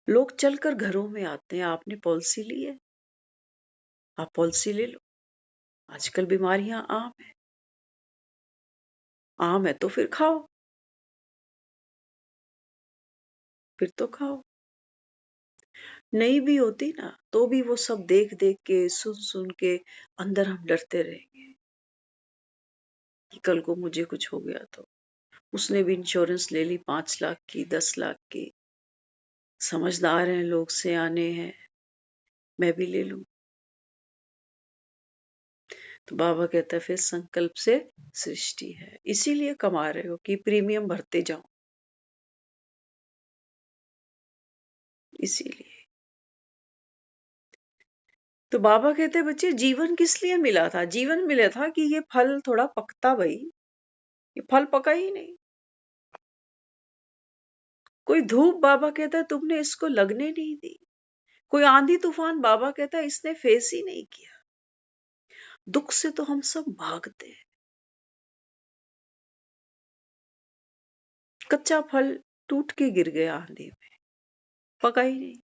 लोग चलकर घरों में आते हैं। आपने पॉलिसी ली है, आप पॉलिसी ले लो। आजकल बीमारियां आम है, आम है तो फिर खाओ, फिर तो खाओ। नहीं भी होती ना तो भी वो सब देख देख के सुन सुन के अंदर हम डरते रहेंगे कि कल को मुझे कुछ हो गया तो। उसने भी इंश्योरेंस ले ली 5 लाख की, 10 लाख की। समझदार हैं लोग, सियाने हैं, मैं भी ले लूं। तो बाबा कहता है फिर संकल्प से सृष्टि है, इसीलिए कमा रहे हो कि प्रीमियम भरते जाओ, इसीलिए। तो बाबा कहते बच्चे जीवन किस लिए मिला था? जीवन मिला था कि ये फल थोड़ा पकता भाई, ये फल पका ही नहीं। कोई धूप बाबा कहता है तुमने इसको लगने नहीं दी। कोई आंधी तूफान बाबा कहता है इसने फेस ही नहीं किया। दुख से तो हम सब भागते हैं। कच्चा फल टूट के गिर गया आंधी में, पका ही नहीं।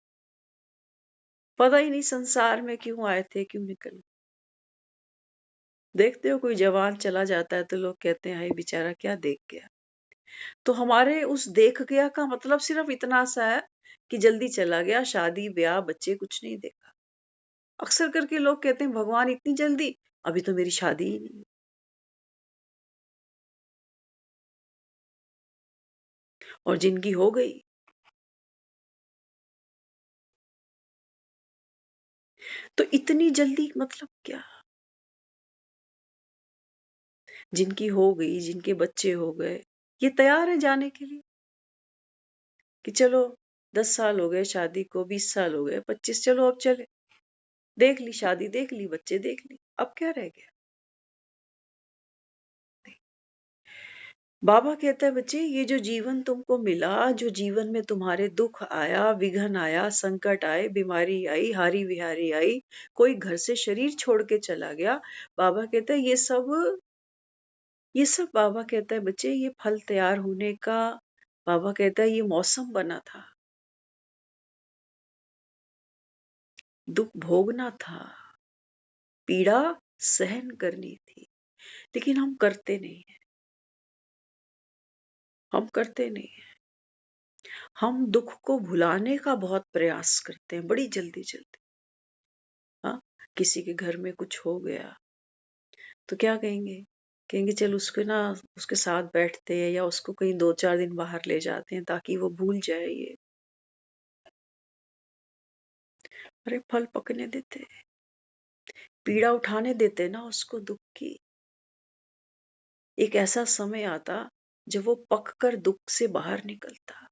पता ही नहीं संसार में क्यों आए थे, क्यों निकल। देखते हो कोई जवान चला जाता है तो लोग कहते हैं हाय बेचारा क्या देख गया। तो हमारे उस देख गया का मतलब सिर्फ इतना सा है कि जल्दी चला गया, शादी ब्याह बच्चे कुछ नहीं देखा। अक्सर करके लोग कहते हैं भगवान इतनी जल्दी, अभी तो मेरी शादी ही नहीं। और जिनकी हो गई, तो इतनी जल्दी मतलब क्या? जिनकी हो गई, जिनके बच्चे हो गए, ये तैयार है जाने के लिए कि चलो 10 साल हो गए शादी को, 20 साल हो गए, 25, चलो अब चले। देख ली शादी, देख ली बच्चे, देख ली, अब क्या रह गया? बाबा कहता है बच्चे ये जो जीवन तुमको मिला, जो जीवन में तुम्हारे दुख आया, विघन आया, संकट आए, बीमारी आई, हारी बिहारी आई, कोई घर से शरीर छोड़ के चला गया, बाबा कहता है ये सब बाबा कहता है बच्चे ये फल तैयार होने का, बाबा कहता है ये मौसम बना था। दुख भोगना था, पीड़ा सहन करनी थी, लेकिन हम करते नहीं है। हम करते नहीं है। हम दुख को भुलाने का बहुत प्रयास करते हैं, बड़ी जल्दी जल्दी। हाँ, किसी के घर में कुछ हो गया तो क्या कहेंगे? कहेंगे चल उसके ना, उसके साथ बैठते हैं या उसको कहीं 2-4 दिन बाहर ले जाते हैं ताकि वो भूल जाए ये। अरे फल पकने देते, पीड़ा उठाने देते ना उसको दुख की। एक ऐसा समय आता जब वो पक कर दुख से बाहर निकलता,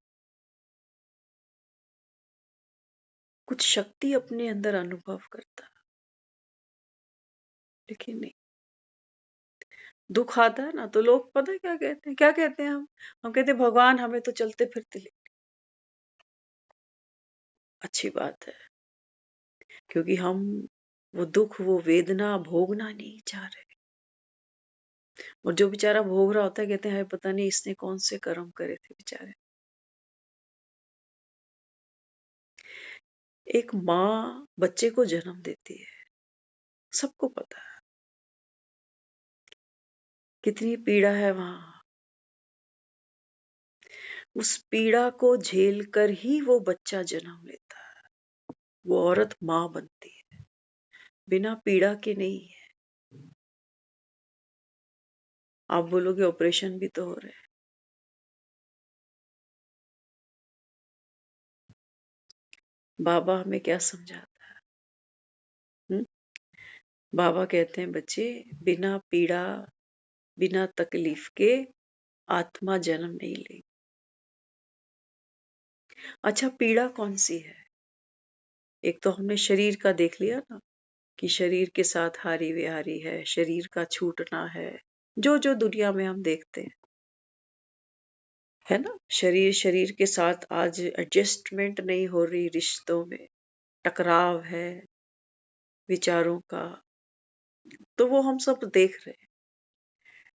कुछ शक्ति अपने अंदर अनुभव करता। लेकिन नहीं, दुख आता है ना तो लोग पता है क्या कहते हैं? क्या कहते हैं हम कहते हैं भगवान हमें तो चलते फिरते ले। अच्छी बात है, क्योंकि हम वो दुख, वो वेदना भोगना नहीं चाह रहे। और जो बेचारा भोग रहा होता है कहते हैं हाय पता नहीं इसने कौन से कर्म करे थे बेचारे। एक माँ बच्चे को जन्म देती है, सबको पता है कितनी पीड़ा है वहां। उस पीड़ा को झेल कर ही वो बच्चा जन्म लेता है, वो औरत माँ बनती है, बिना पीड़ा के नहीं है। आप बोलोगे ऑपरेशन भी तो हो रहे हैं। बाबा हमें क्या समझाता है? बाबा कहते हैं बच्चे बिना पीड़ा, बिना तकलीफ के आत्मा जन्म नहीं लेगी। अच्छा पीड़ा कौन सी है? एक तो हमने शरीर का देख लिया ना कि शरीर के साथ हारी विहारी है, शरीर का छूटना है, जो जो दुनिया में हम देखते हैं, है ना। शरीर शरीर के साथ आज एडजस्टमेंट नहीं हो रही, रिश्तों में टकराव है विचारों का, तो वो हम सब देख रहे हैं।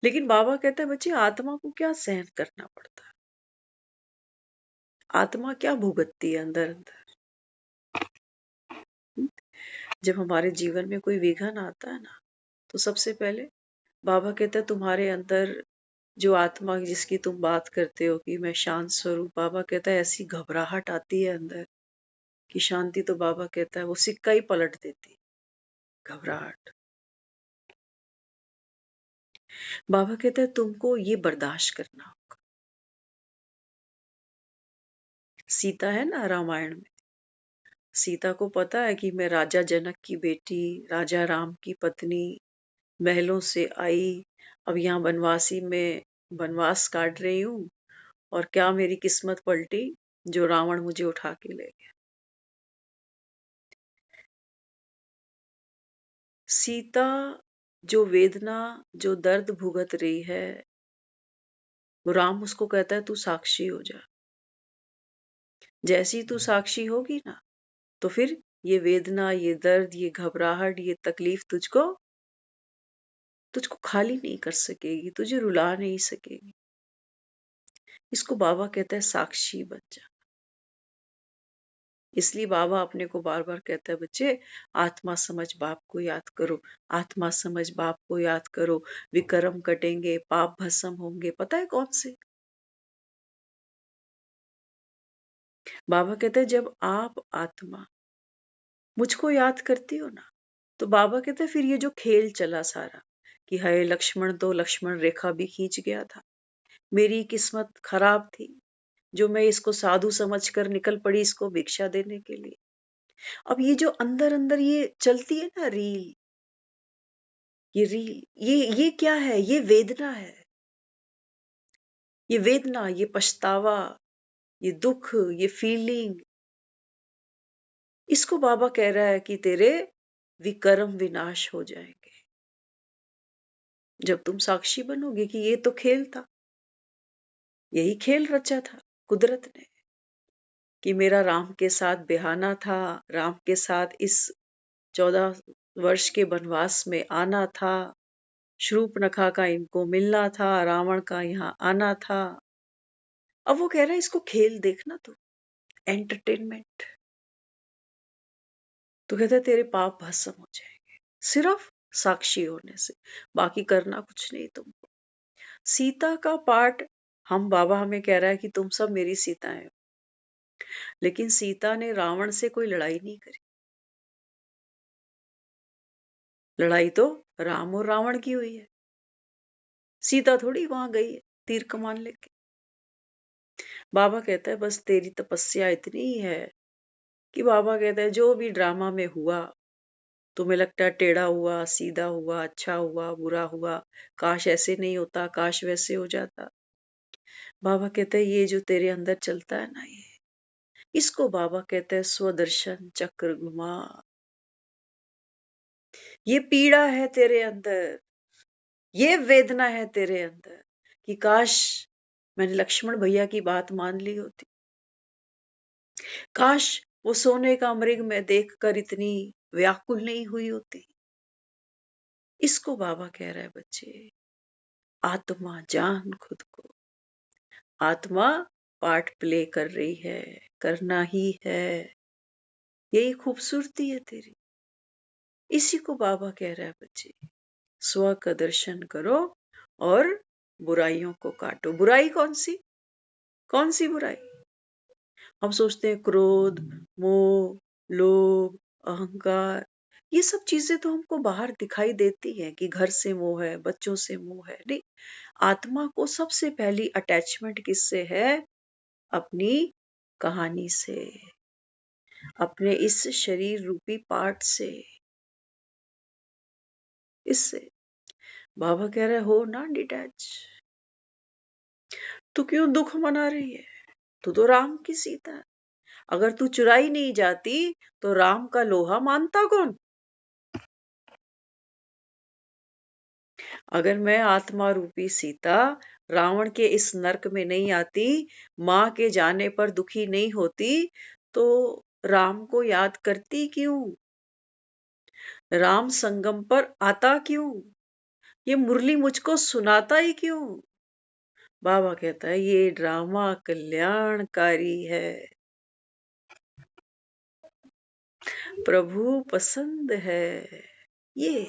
लेकिन बाबा कहते हैं बच्चे आत्मा को क्या सहन करना पड़ता है, आत्मा क्या भुगतती है अंदर अंदर। हम्म? जब हमारे जीवन में कोई विघन आता है ना तो सबसे पहले बाबा कहते हैं तुम्हारे अंदर जो आत्मा जिसकी तुम बात करते हो कि मैं शांत स्वरूप, बाबा कहता है ऐसी घबराहट आती है अंदर कि शांति तो बाबा कहता है वो सिक्का ही पलट देती, घबराहट। बाबा कहता है तुमको ये बर्दाश्त करना होगा। सीता है ना रामायण में, सीता को पता है कि मैं राजा जनक की बेटी, राजा राम की पत्नी, महलों से आई, अब यहाँ बनवासी में बनवास काट रही हूँ, और क्या मेरी किस्मत पलटी जो रावण मुझे उठा के ले गया। सीता जो वेदना, जो दर्द भुगत रही है, वो राम उसको कहता है तू साक्षी हो जा। जैसी तू साक्षी होगी ना, तो फिर ये वेदना, ये दर्द, ये घबराहट, ये तकलीफ तुझको तुझको खाली नहीं कर सकेगी, तुझे रुला नहीं सकेगी। इसको बाबा कहता है साक्षी बन जा। इसलिए बाबा अपने को बार बार कहता है, बच्चे आत्मा समझ बाप को याद करो, आत्मा समझ बाप को याद करो, विकर्म कटेंगे, पाप भस्म होंगे। पता है कौन से? बाबा कहते हैं जब आप आत्मा मुझको याद करती हो ना, तो बाबा कहते हैं फिर ये जो खेल चला सारा, कि हाय लक्ष्मण तो लक्ष्मण रेखा भी खींच गया था, मेरी किस्मत खराब थी जो मैं इसको साधु समझकर निकल पड़ी इसको भिक्षा देने के लिए। अब ये जो अंदर अंदर ये चलती है ना रील, ये रील, ये क्या है? ये वेदना है। ये वेदना, ये पछतावा, ये दुख, ये फीलिंग, इसको बाबा कह रहा है कि तेरे विकर्म विनाश हो जाएंगे जब तुम साक्षी बनोगे कि ये तो खेल था, यही खेल रचा था कुदरत ने, कि मेरा राम के साथ बिहाना था, राम के साथ इस 14 वर्ष के वनवास में आना था, शूर्पणखा का इनको मिलना था, रावण का यहाँ आना था। अब वो कह रहा है इसको खेल देखना तू, एंटरटेनमेंट। तो कहता है तेरे पाप भस्म हो जाएंगे सिर्फ साक्षी होने से, बाकी करना कुछ नहीं तुमको। सीता का पाठ हम बाबा हमें कह रहा है कि तुम सब मेरी सीताएं हो, लेकिन सीता ने रावण से कोई लड़ाई नहीं करी। लड़ाई तो राम और रावण की हुई है। सीता थोड़ी वहां गई है तीर कमान लेके। बाबा कहता है बस तेरी तपस्या इतनी ही है, कि बाबा कहता है जो भी ड्रामा में हुआ, तुम्हें लगता है टेढ़ा हुआ, सीधा हुआ, अच्छा हुआ, बुरा हुआ, काश ऐसे नहीं होता, काश वैसे हो जाता। बाबा कहते हैं ये जो तेरे अंदर चलता है ना, ये इसको बाबा कहते हैं स्वदर्शन चक्र घुमा। ये पीड़ा है तेरे अंदर, ये वेदना है तेरे अंदर, कि काश मैंने लक्ष्मण भैया की बात मान ली होती, काश वो सोने का मृग मैं देखकर इतनी व्याकुल नहीं हुई होती। इसको बाबा कह रहा है बच्चे, आत्मा जान खुद को, आत्मा पार्ट प्ले कर रही है, करना ही है, यही खूबसूरती है तेरी। इसी को बाबा कह रहा है बच्चे, स्व का दर्शन करो और बुराइयों को काटो। बुराई कौन सी बुराई? हम सोचते हैं क्रोध, मोह, लोभ, अहंकार, ये सब चीजें तो हमको बाहर दिखाई देती हैं कि घर से मोह है, बच्चों से मोह है। नहीं, आत्मा को सबसे पहली अटैचमेंट किससे है? अपनी कहानी से, अपने इस शरीर रूपी पार्ट से। इससे बाबा कह रहे हो ना डिटैच। तू क्यों दुख मना रही है? तू तो राम की सीता है। अगर तू चुराई नहीं जाती तो राम का लोहा मानता कौन? अगर मैं आत्मा रूपी सीता रावण के इस नरक में नहीं आती, मां के जाने पर दुखी नहीं होती, तो राम को याद करती क्यों? राम संगम पर आता क्यों? ये मुरली मुझको सुनाता ही क्यों? बाबा कहता है ये ड्रामा कल्याणकारी है, प्रभु पसंद है। ये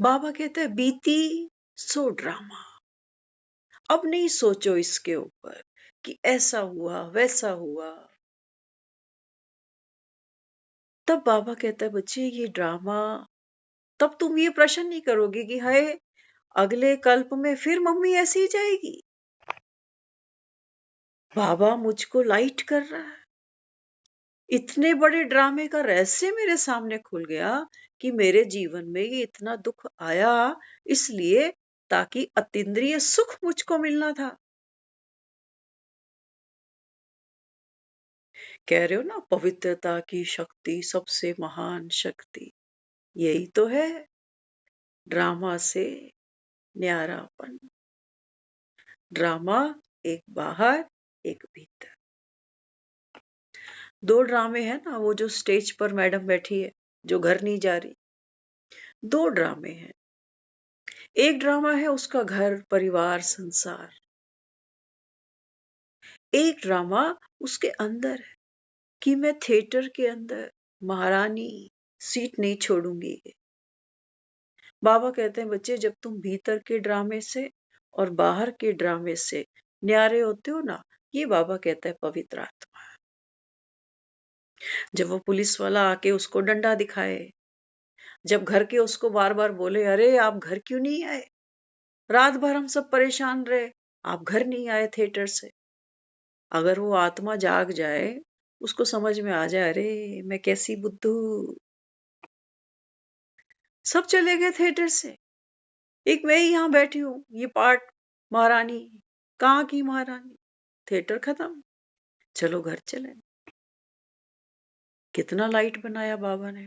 बाबा कहते हैं बीती सो ड्रामा, अब नहीं सोचो इसके ऊपर कि ऐसा हुआ वैसा हुआ। तब बाबा कहता है बच्चे ये ड्रामा, तब तुम ये प्रश्न नहीं करोगे कि हाय अगले कल्प में फिर मम्मी ऐसी ही जाएगी। बाबा मुझको लाइट कर रहा है, इतने बड़े ड्रामे का रहस्य मेरे सामने खुल गया कि मेरे जीवन में ये इतना दुख आया इसलिए ताकि अतीन्द्रिय सुख मुझको मिलना था। कह रहे हो ना, पवित्रता की शक्ति सबसे महान शक्ति, यही तो है ड्रामा से न्यारापन। ड्रामा एक बाहर, एक भीतर। दो ड्रामे हैं ना, वो जो स्टेज पर मैडम बैठी है, जो घर नहीं जा रही। दो ड्रामे हैं। एक ड्रामा है उसका घर, परिवार, संसार। एक ड्रामा उसके अंदर है कि मैं थिएटर के अंदर महारानी सीट नहीं छोड़ूंगी। बाबा कहते हैं बच्चे, जब तुम भीतर के ड्रामे से और बाहर के ड्रामे से न्यारे होते हो ना, ये बाबा कहता है पवित्र आत्मा। जब वो पुलिस वाला आके उसको डंडा दिखाए, जब घर के उसको बार बार बोले, अरे आप घर क्यों नहीं आए, रात भर हम सब परेशान रहे, आप घर नहीं आए थिएटर से। अगर वो आत्मा जाग जाए, उसको समझ में आ जाए, अरे मैं कैसी बुद्धू, सब चले गए थिएटर से, एक मैं ही यहाँ बैठी हूँ, ये पार्ट महारानी। कहाँ की महारानी? थिएटर खत्म, चलो घर चले। कितना लाइट बनाया बाबा ने।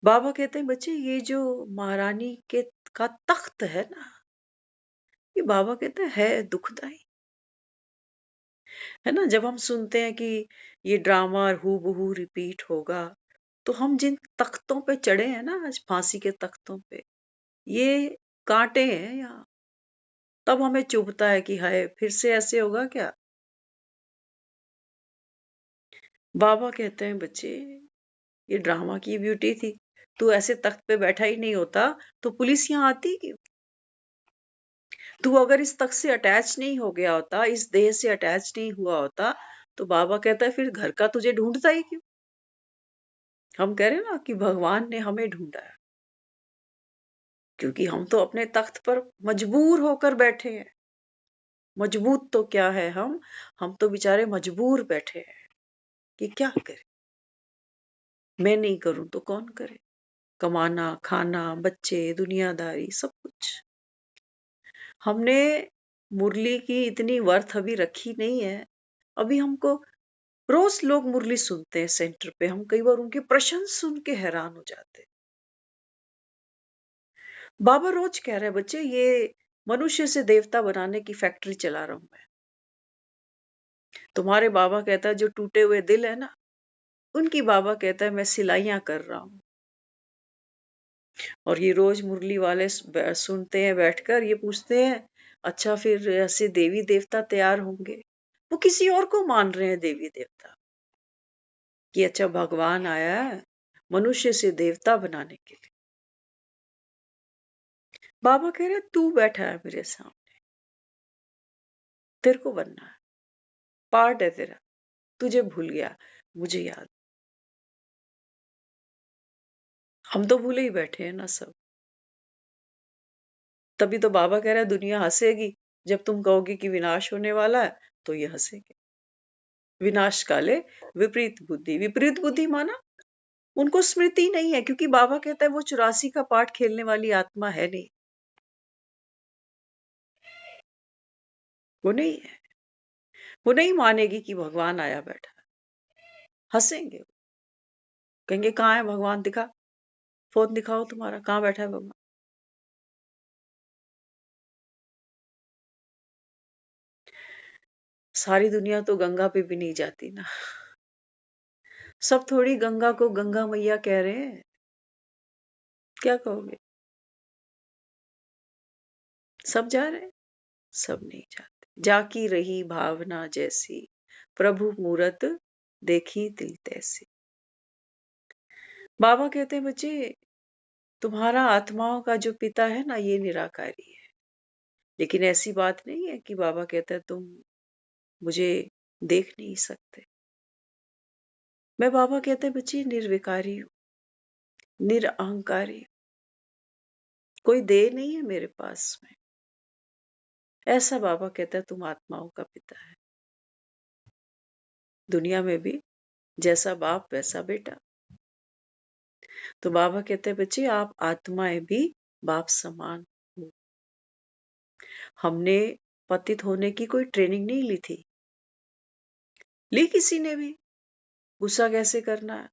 बाबा कहते हैं बच्चे, ये जो महारानी के का तख्त है ना, ये बाबा कहते हैं है दुखदाई। है ना, जब हम सुनते हैं कि ये ड्रामा हूबहू रिपीट होगा, तो हम जिन तख्तों पे चढ़े हैं ना आज, फांसी के तख्तों पे, ये कांटे हैं यहाँ। तब हमें चुभता है कि हाय फिर से ऐसे होगा क्या। बाबा कहते हैं बच्चे, ये ड्रामा की ब्यूटी थी। तू ऐसे तख्त पे बैठा ही नहीं होता तो पुलिस यहाँ आती क्यों? तू अगर इस तख्त से अटैच नहीं हो गया होता, इस देह से अटैच नहीं हुआ होता, तो बाबा कहता है फिर घर का तुझे ढूंढता ही क्यों? हम कह रहे हैं ना कि भगवान ने हमें ढूंढा है, क्योंकि हम तो अपने तख्त पर मजबूर होकर बैठे हैं। मजबूत तो क्या है, हम तो बेचारे मजबूर बैठे हैं कि क्या करें। मैं नहीं करूं तो कौन करे? कमाना, खाना, बच्चे, दुनियादारी, सब कुछ। हमने मुरली की इतनी वर्थ अभी रखी नहीं है। अभी हमको रोज लोग मुरली सुनते हैं सेंटर पे, हम कई बार उनके प्रश्न सुन के हैरान हो जाते हैं। बाबा रोज कह रहे हैं बच्चे, ये मनुष्य से देवता बनाने की फैक्ट्री चला रहा हूं मैं। तुम्हारे बाबा कहता है जो टूटे हुए दिल है ना, उनकी बाबा कहता है मैं सिलाइयां कर रहा हूं। और ये रोज मुरली वाले सुनते हैं बैठकर, ये पूछते हैं अच्छा फिर ऐसे देवी देवता तैयार होंगे? वो किसी और को मान रहे हैं देवी देवता, कि अच्छा भगवान आया है मनुष्य से देवता बनाने के लिए। बाबा कह रहे तू बैठा है मेरे सामने, तेरे को बनना है, पार्ट है तेरा, तुझे भूल गया, मुझे याद। हम तो भूले ही बैठे हैं ना सब। तभी तो बाबा कह रहा है दुनिया हंसेगी जब तुम कहोगे कि विनाश होने वाला है, तो ये हंसेगे। विनाश काले विपरीत बुद्धि। विपरीत बुद्धि माना उनको स्मृति नहीं है, क्योंकि बाबा कहता है वो 84 का पाठ खेलने वाली आत्मा है नहीं, वो नहीं है। वो नहीं मानेगी कि भगवान आया बैठा है। हंसेंगे वो, कहेंगे कहाँ है भगवान, दिखा, फोन दिखाओ तुम्हारा, कहाँ बैठा है भगवान। सारी दुनिया तो गंगा पे भी नहीं जाती ना। सब थोड़ी गंगा को गंगा मैया कह रहे हैं, क्या कहोगे? सब जा रहे हैं? सब नहीं जाते। जाकी रही भावना जैसी, प्रभु मूरत देखी दिल तैसी। बाबा कहते हैं बच्चे, तुम्हारा आत्माओं का जो पिता है ना, ये निराकारी है। लेकिन ऐसी बात नहीं है कि बाबा कहता है तुम मुझे देख नहीं सकते। मैं, बाबा कहते हैं बच्चे, निर्विकारी हूं, निरअहंकारी हूं। कोई देह नहीं है मेरे पास में। ऐसा बाबा कहता है तुम आत्माओं का पिता है। दुनिया में भी जैसा बाप वैसा बेटा। तो बाबा कहते हैं बच्चे, आप आत्माएं भी बाप समान हो। हमने पतित होने की कोई ट्रेनिंग नहीं ली थी। ली किसी ने भी गुस्सा कैसे करना है?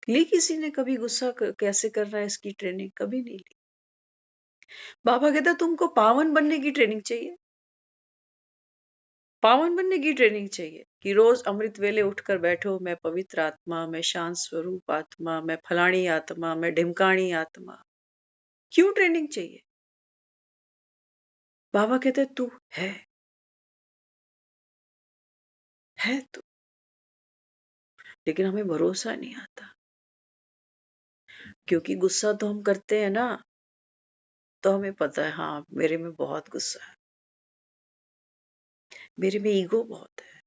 ली किसी ने कभी गुस्सा कैसे करना है इसकी ट्रेनिंग? कभी नहीं ली। बाबा कहता तुमको पावन बनने की ट्रेनिंग चाहिए। पावन बनने की ट्रेनिंग चाहिए कि रोज अमृत वेले उठकर बैठो, मैं पवित्र आत्मा, मैं शांत स्वरूप आत्मा, मैं फलानी आत्मा, मैं ढिमकानी आत्मा। क्यों ट्रेनिंग चाहिए? बाबा कहते तू है तू, लेकिन हमें भरोसा नहीं आता, क्योंकि गुस्सा तो हम करते हैं ना, तो हमें पता है हाँ मेरे में बहुत गुस्सा है, मेरे में ईगो बहुत है,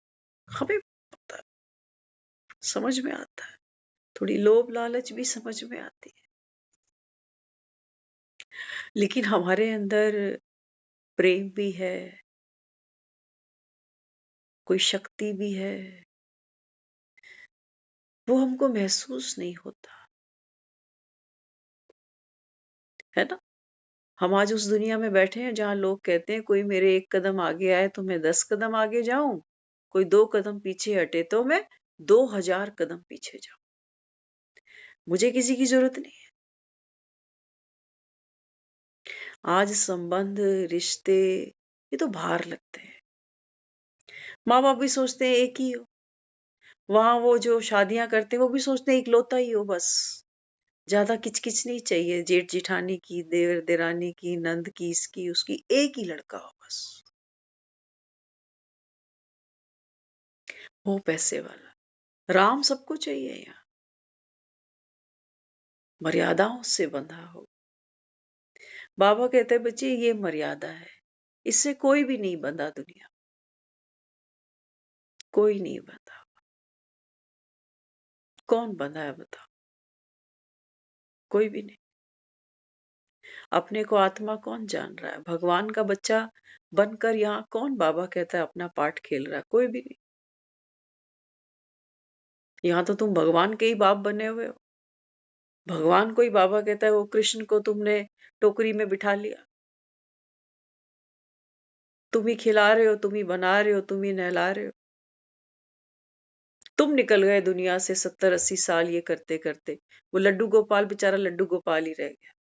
हमें पता है, समझ में आता है, थोड़ी लोभ लालच भी समझ में आती है, लेकिन हमारे अंदर प्रेम भी है, कोई शक्ति भी वो हमको महसूस नहीं होता, है ना? हम आज उस दुनिया में बैठे हैं जहाँ लोग कहते हैं कोई मेरे 1 कदम आगे आए तो मैं 10 कदम आगे जाऊं, कोई 2 कदम पीछे हटे तो मैं 2000 कदम पीछे जाऊं। मुझे किसी की जरूरत नहीं है। आज संबंध, रिश्ते, ये तो भार लगते हैं। माँ बाप भी सोचते हैं एक ही हो, वहां वो जो शादियां करते हैं वो भी सोचते हैं इकलौता ही हो बस, ज्यादा किचकिच नहीं चाहिए, जेठ जिठानी की, देवर देरानी की, नंद की, इसकी उसकी, एक ही लड़का हो बस, वो पैसे वाला। राम सबको चाहिए यहाँ, मर्यादाओं से बंधा हो। बाबा कहते हैं बच्चे ये मर्यादा है, इससे कोई भी नहीं बंधा दुनिया, कोई नहीं बंधा। कौन बंधा है बताओ? कोई भी नहीं। अपने को आत्मा कौन जान रहा है? भगवान का बच्चा बनकर यहाँ कौन बाबा कहता है अपना पार्ट खेल रहा है? कोई भी नहीं। यहाँ तो तुम भगवान के ही बाप बने हुए हो। भगवान को ही बाबा कहता है वो कृष्ण को तुमने टोकरी में बिठा लिया, तुम ही खिला रहे हो, तुम ही बना रहे हो, तुम ही नहला रहे हो। तुम निकल गए दुनिया से 70-80 साल ये करते करते, वो लड्डू गोपाल बेचारा लड्डू गोपाल ही रह गया।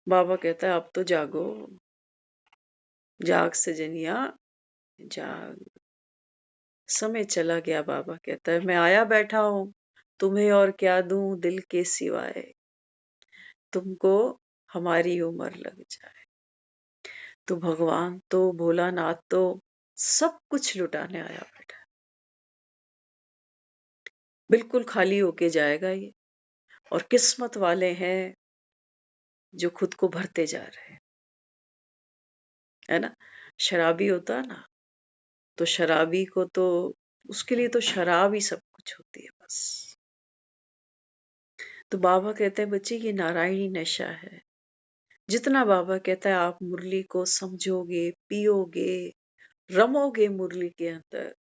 बाबा कहता है अब तो जागो, जाग सजनिया, जाग। समय चला गया। बाबा कहता है मैं आया बैठा हूं, तुम्हें और क्या दूं दिल के सिवाय, तुमको हमारी उम्र लग जाए। तो भगवान तो भोलानाथ तो सब कुछ लुटाने आया बैठा है, बिल्कुल खाली होके जाएगा ये। और किस्मत वाले हैं जो खुद को भरते जा रहे हैं, है ना? शराबी होता है ना, तो शराबी को तो उसके लिए तो शराब ही सब कुछ होती है बस। तो बाबा कहते हैं बच्चे ये नारायणी नशा है। जितना बाबा कहता है आप मुरली को समझोगे, पियोगे, रमोगे मुरली के अंदर,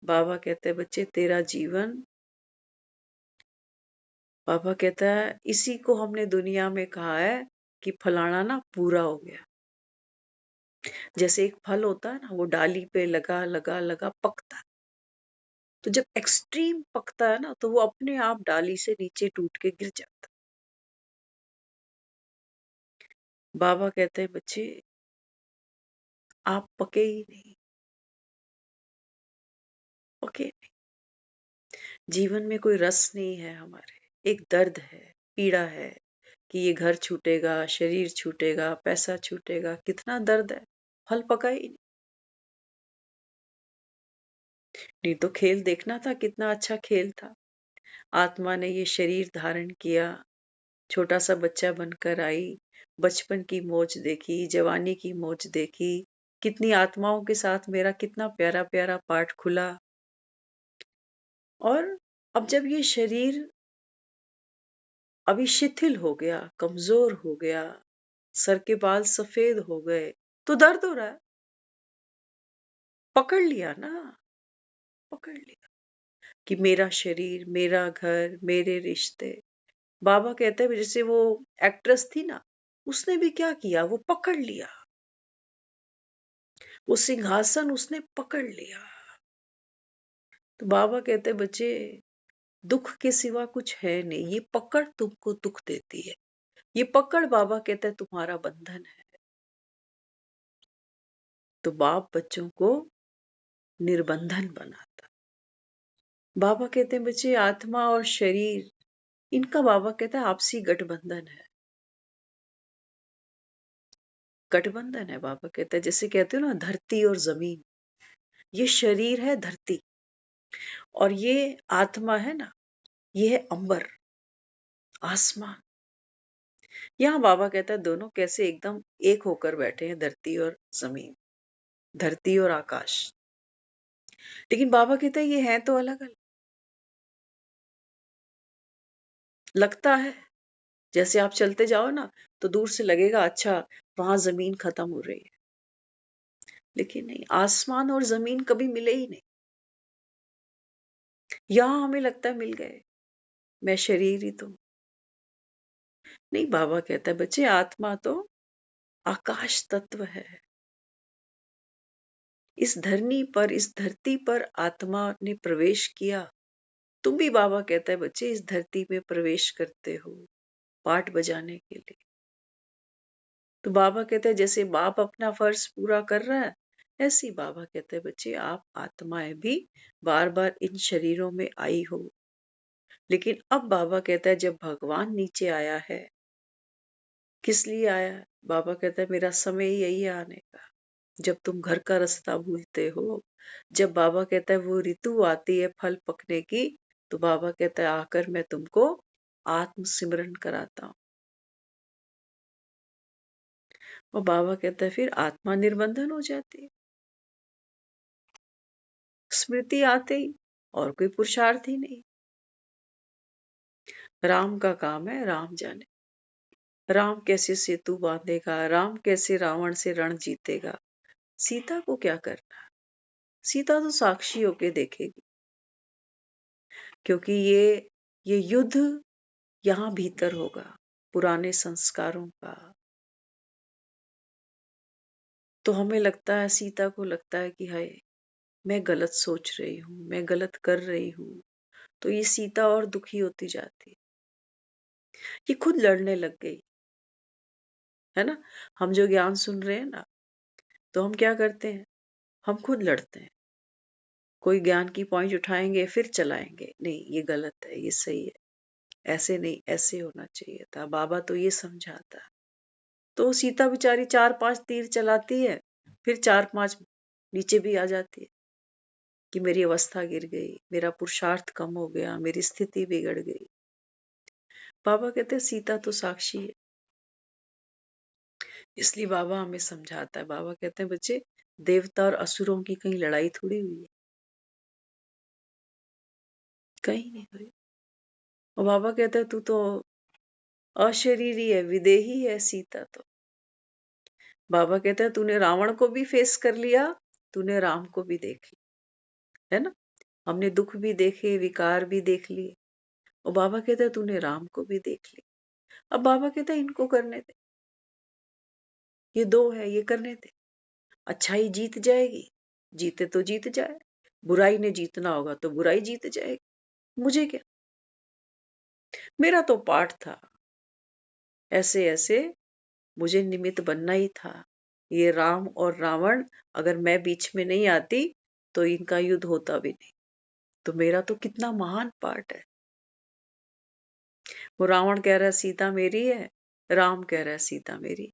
बाबा कहते हैं बच्चे तेरा जीवन, बाबा कहता है इसी को हमने दुनिया में कहा है कि फलाना ना पूरा हो गया। जैसे एक फल होता है ना, वो डाली पे लगा लगा लगा पकता है, तो जब एक्सट्रीम पकता है ना तो वो अपने आप डाली से नीचे टूट के गिर जाता है। बाबा कहते हैं बच्चे आप पके ही नहीं, पके नहीं। जीवन में कोई रस नहीं है हमारे, एक दर्द है, पीड़ा है कि ये घर छूटेगा, शरीर छूटेगा, पैसा छूटेगा, कितना दर्द है। फल पका ही नहीं। नहीं तो खेल देखना था, कितना अच्छा खेल था। आत्मा ने ये शरीर धारण किया, छोटा सा बच्चा बनकर आई, बचपन की मौज देखी, जवानी की मौज देखी, कितनी आत्माओं के साथ मेरा कितना प्यारा प्यारा पाठ खुला। और अब जब ये शरीर अभी शिथिल हो गया, कमजोर हो गया, सर के बाल सफेद हो गए, तो दर्द हो रहा है। पकड़ लिया ना, पकड़ लिया कि मेरा शरीर, मेरा घर, मेरे रिश्ते। बाबा कहते हैं जैसे वो एक्ट्रेस थी ना, उसने भी क्या किया, वो पकड़ लिया, वो सिंहासन उसने पकड़ लिया। तो बाबा कहते बच्चे, दुख के सिवा कुछ है नहीं, ये पकड़ तुमको दुख देती है। ये पकड़, बाबा कहते हैं, तुम्हारा बंधन है। तो बाप बच्चों को निर्बंधन बनाता। बाबा कहते हैं बच्चे, आत्मा और शरीर, इनका बाबा कहता है आपसी गठबंधन है। गठबंधन है, बाबा कहता है, जैसे कहते हो ना धरती और जमीन, ये शरीर है धरती, और ये आत्मा है ना, ये है अंबर, आसमान। यहाँ बाबा कहता है दोनों कैसे एकदम एक होकर बैठे हैं, धरती और जमीन, धरती और आकाश। लेकिन बाबा कहता है ये है तो अलग अलग। लगता है जैसे आप चलते जाओ ना, तो दूर से लगेगा अच्छा वहां जमीन खत्म हो रही है, लेकिन नहीं, आसमान और जमीन कभी मिले ही नहीं। यहां हमें लगता है मिल गए, मैं शरीर ही तो नहीं। बाबा कहता है बच्चे, आत्मा तो आकाश तत्व है। इस धरनी पर, इस धरती पर आत्मा ने प्रवेश किया। तुम भी, बाबा कहता है बच्चे, इस धरती में प्रवेश करते हो पाठ बजाने के लिए। तो बाबा कहते हैं जैसे बाप अपना फर्ज पूरा कर रहा है, ऐसे ही बाबा कहते हैं बच्चे, आप आत्माएं भी बार बार इन शरीरों में आई हो। लेकिन अब बाबा कहता है जब भगवान नीचे आया है, किस लिए आया है? बाबा कहता है मेरा समय ही यही है आने का, जब तुम घर का रास्ता भूलते हो। जब बाबा कहता है वो ऋतु आती है फल पकने की, तो बाबा कहता है आकर मैं तुमको आत्म सिमरन कराता हूँ। और बाबा कहता है फिर आत्मा निर्बंधन हो जाती है, स्मृति आते ही, और कोई पुरुषार्थ ही नहीं। राम का काम है राम जाने, राम कैसे सेतु बांधेगा, राम कैसे रावण से रण जीतेगा। सीता को क्या करना, सीता तो साक्षी होके देखेगी, क्योंकि ये युद्ध यहाँ भीतर होगा, पुराने संस्कारों का। तो हमें लगता है, सीता को लगता है कि हाय मैं गलत सोच रही हूँ, मैं गलत कर रही हूँ। तो ये सीता और दुखी होती जाती, ये खुद लड़ने लग गई, है ना। हम जो ज्ञान सुन रहे हैं ना, तो हम क्या करते हैं, हम खुद लड़ते हैं। कोई ज्ञान की पॉइंट उठाएंगे फिर चलाएंगे, नहीं ये गलत है, ये सही है, ऐसे नहीं, ऐसे होना चाहिए था, बाबा तो ये समझाता। तो सीता बेचारी 4-5 तीर चलाती है, फिर 4-5 नीचे भी आ जाती है कि मेरी अवस्था गिर गई, मेरा पुरुषार्थ कम हो गया, मेरी स्थिति बिगड़ गई। बाबा कहते हैं सीता तो साक्षी है। इसलिए बाबा हमें समझाता है, बाबा कहते हैं बच्चे, देवता और असुरों की कहीं लड़ाई थोड़ी हुई है, कहीं नहीं हुई। और बाबा कहते हैं तू तो अशरीरी है, विदेही है सीता तो। बाबा कहते हैं तूने रावण को भी फेस कर लिया, तूने राम को भी देख लिया, है ना। हमने दुख भी देखे, विकार भी देख लिए, और बाबा कहते हैं तूने राम को भी देख लिया। अब बाबा कहते हैं इनको करने दे, ये दो है, ये करने दे। अच्छाई जीत जाएगी, जीते तो जीत जाए, बुराई ने जीतना होगा तो बुराई जीत जाएगी, मुझे क्या, मेरा तो पाठ था, ऐसे ऐसे मुझे निमित्त बनना ही था। ये राम और रावण, अगर मैं बीच में नहीं आती तो इनका युद्ध होता भी नहीं। तो मेरा तो कितना महान पार्ट है। वो रावण कह रहा है सीता मेरी है, राम कह रहा है सीता मेरी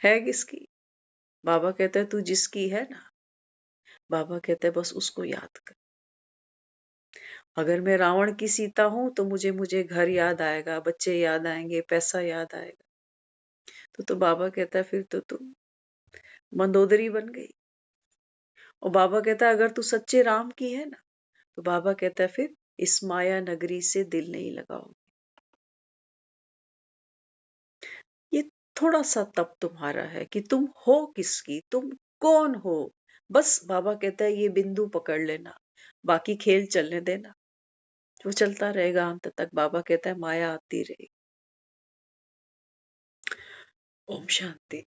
है किसकी। बाबा कहते हैं तू जिसकी है ना, बाबा कहते हैं बस उसको याद कर। अगर मैं रावण की सीता हूं तो मुझे मुझे घर याद आएगा, बच्चे याद आएंगे, पैसा याद आएगा। तो बाबा कहता है फिर तो तू मंदोदरी बन गई। और बाबा कहता है अगर तू सच्चे राम की है ना, तो बाबा कहता है फिर इस माया नगरी से दिल नहीं लगाओ। ये थोड़ा सा तप तुम्हारा है कि तुम हो किसकी, तुम कौन हो। बस बाबा कहता है ये बिंदु पकड़ लेना, बाकी खेल चलने देना, वो चलता रहेगा अंत तक। बाबा कहता है माया आती रहेगी। ओम शांति।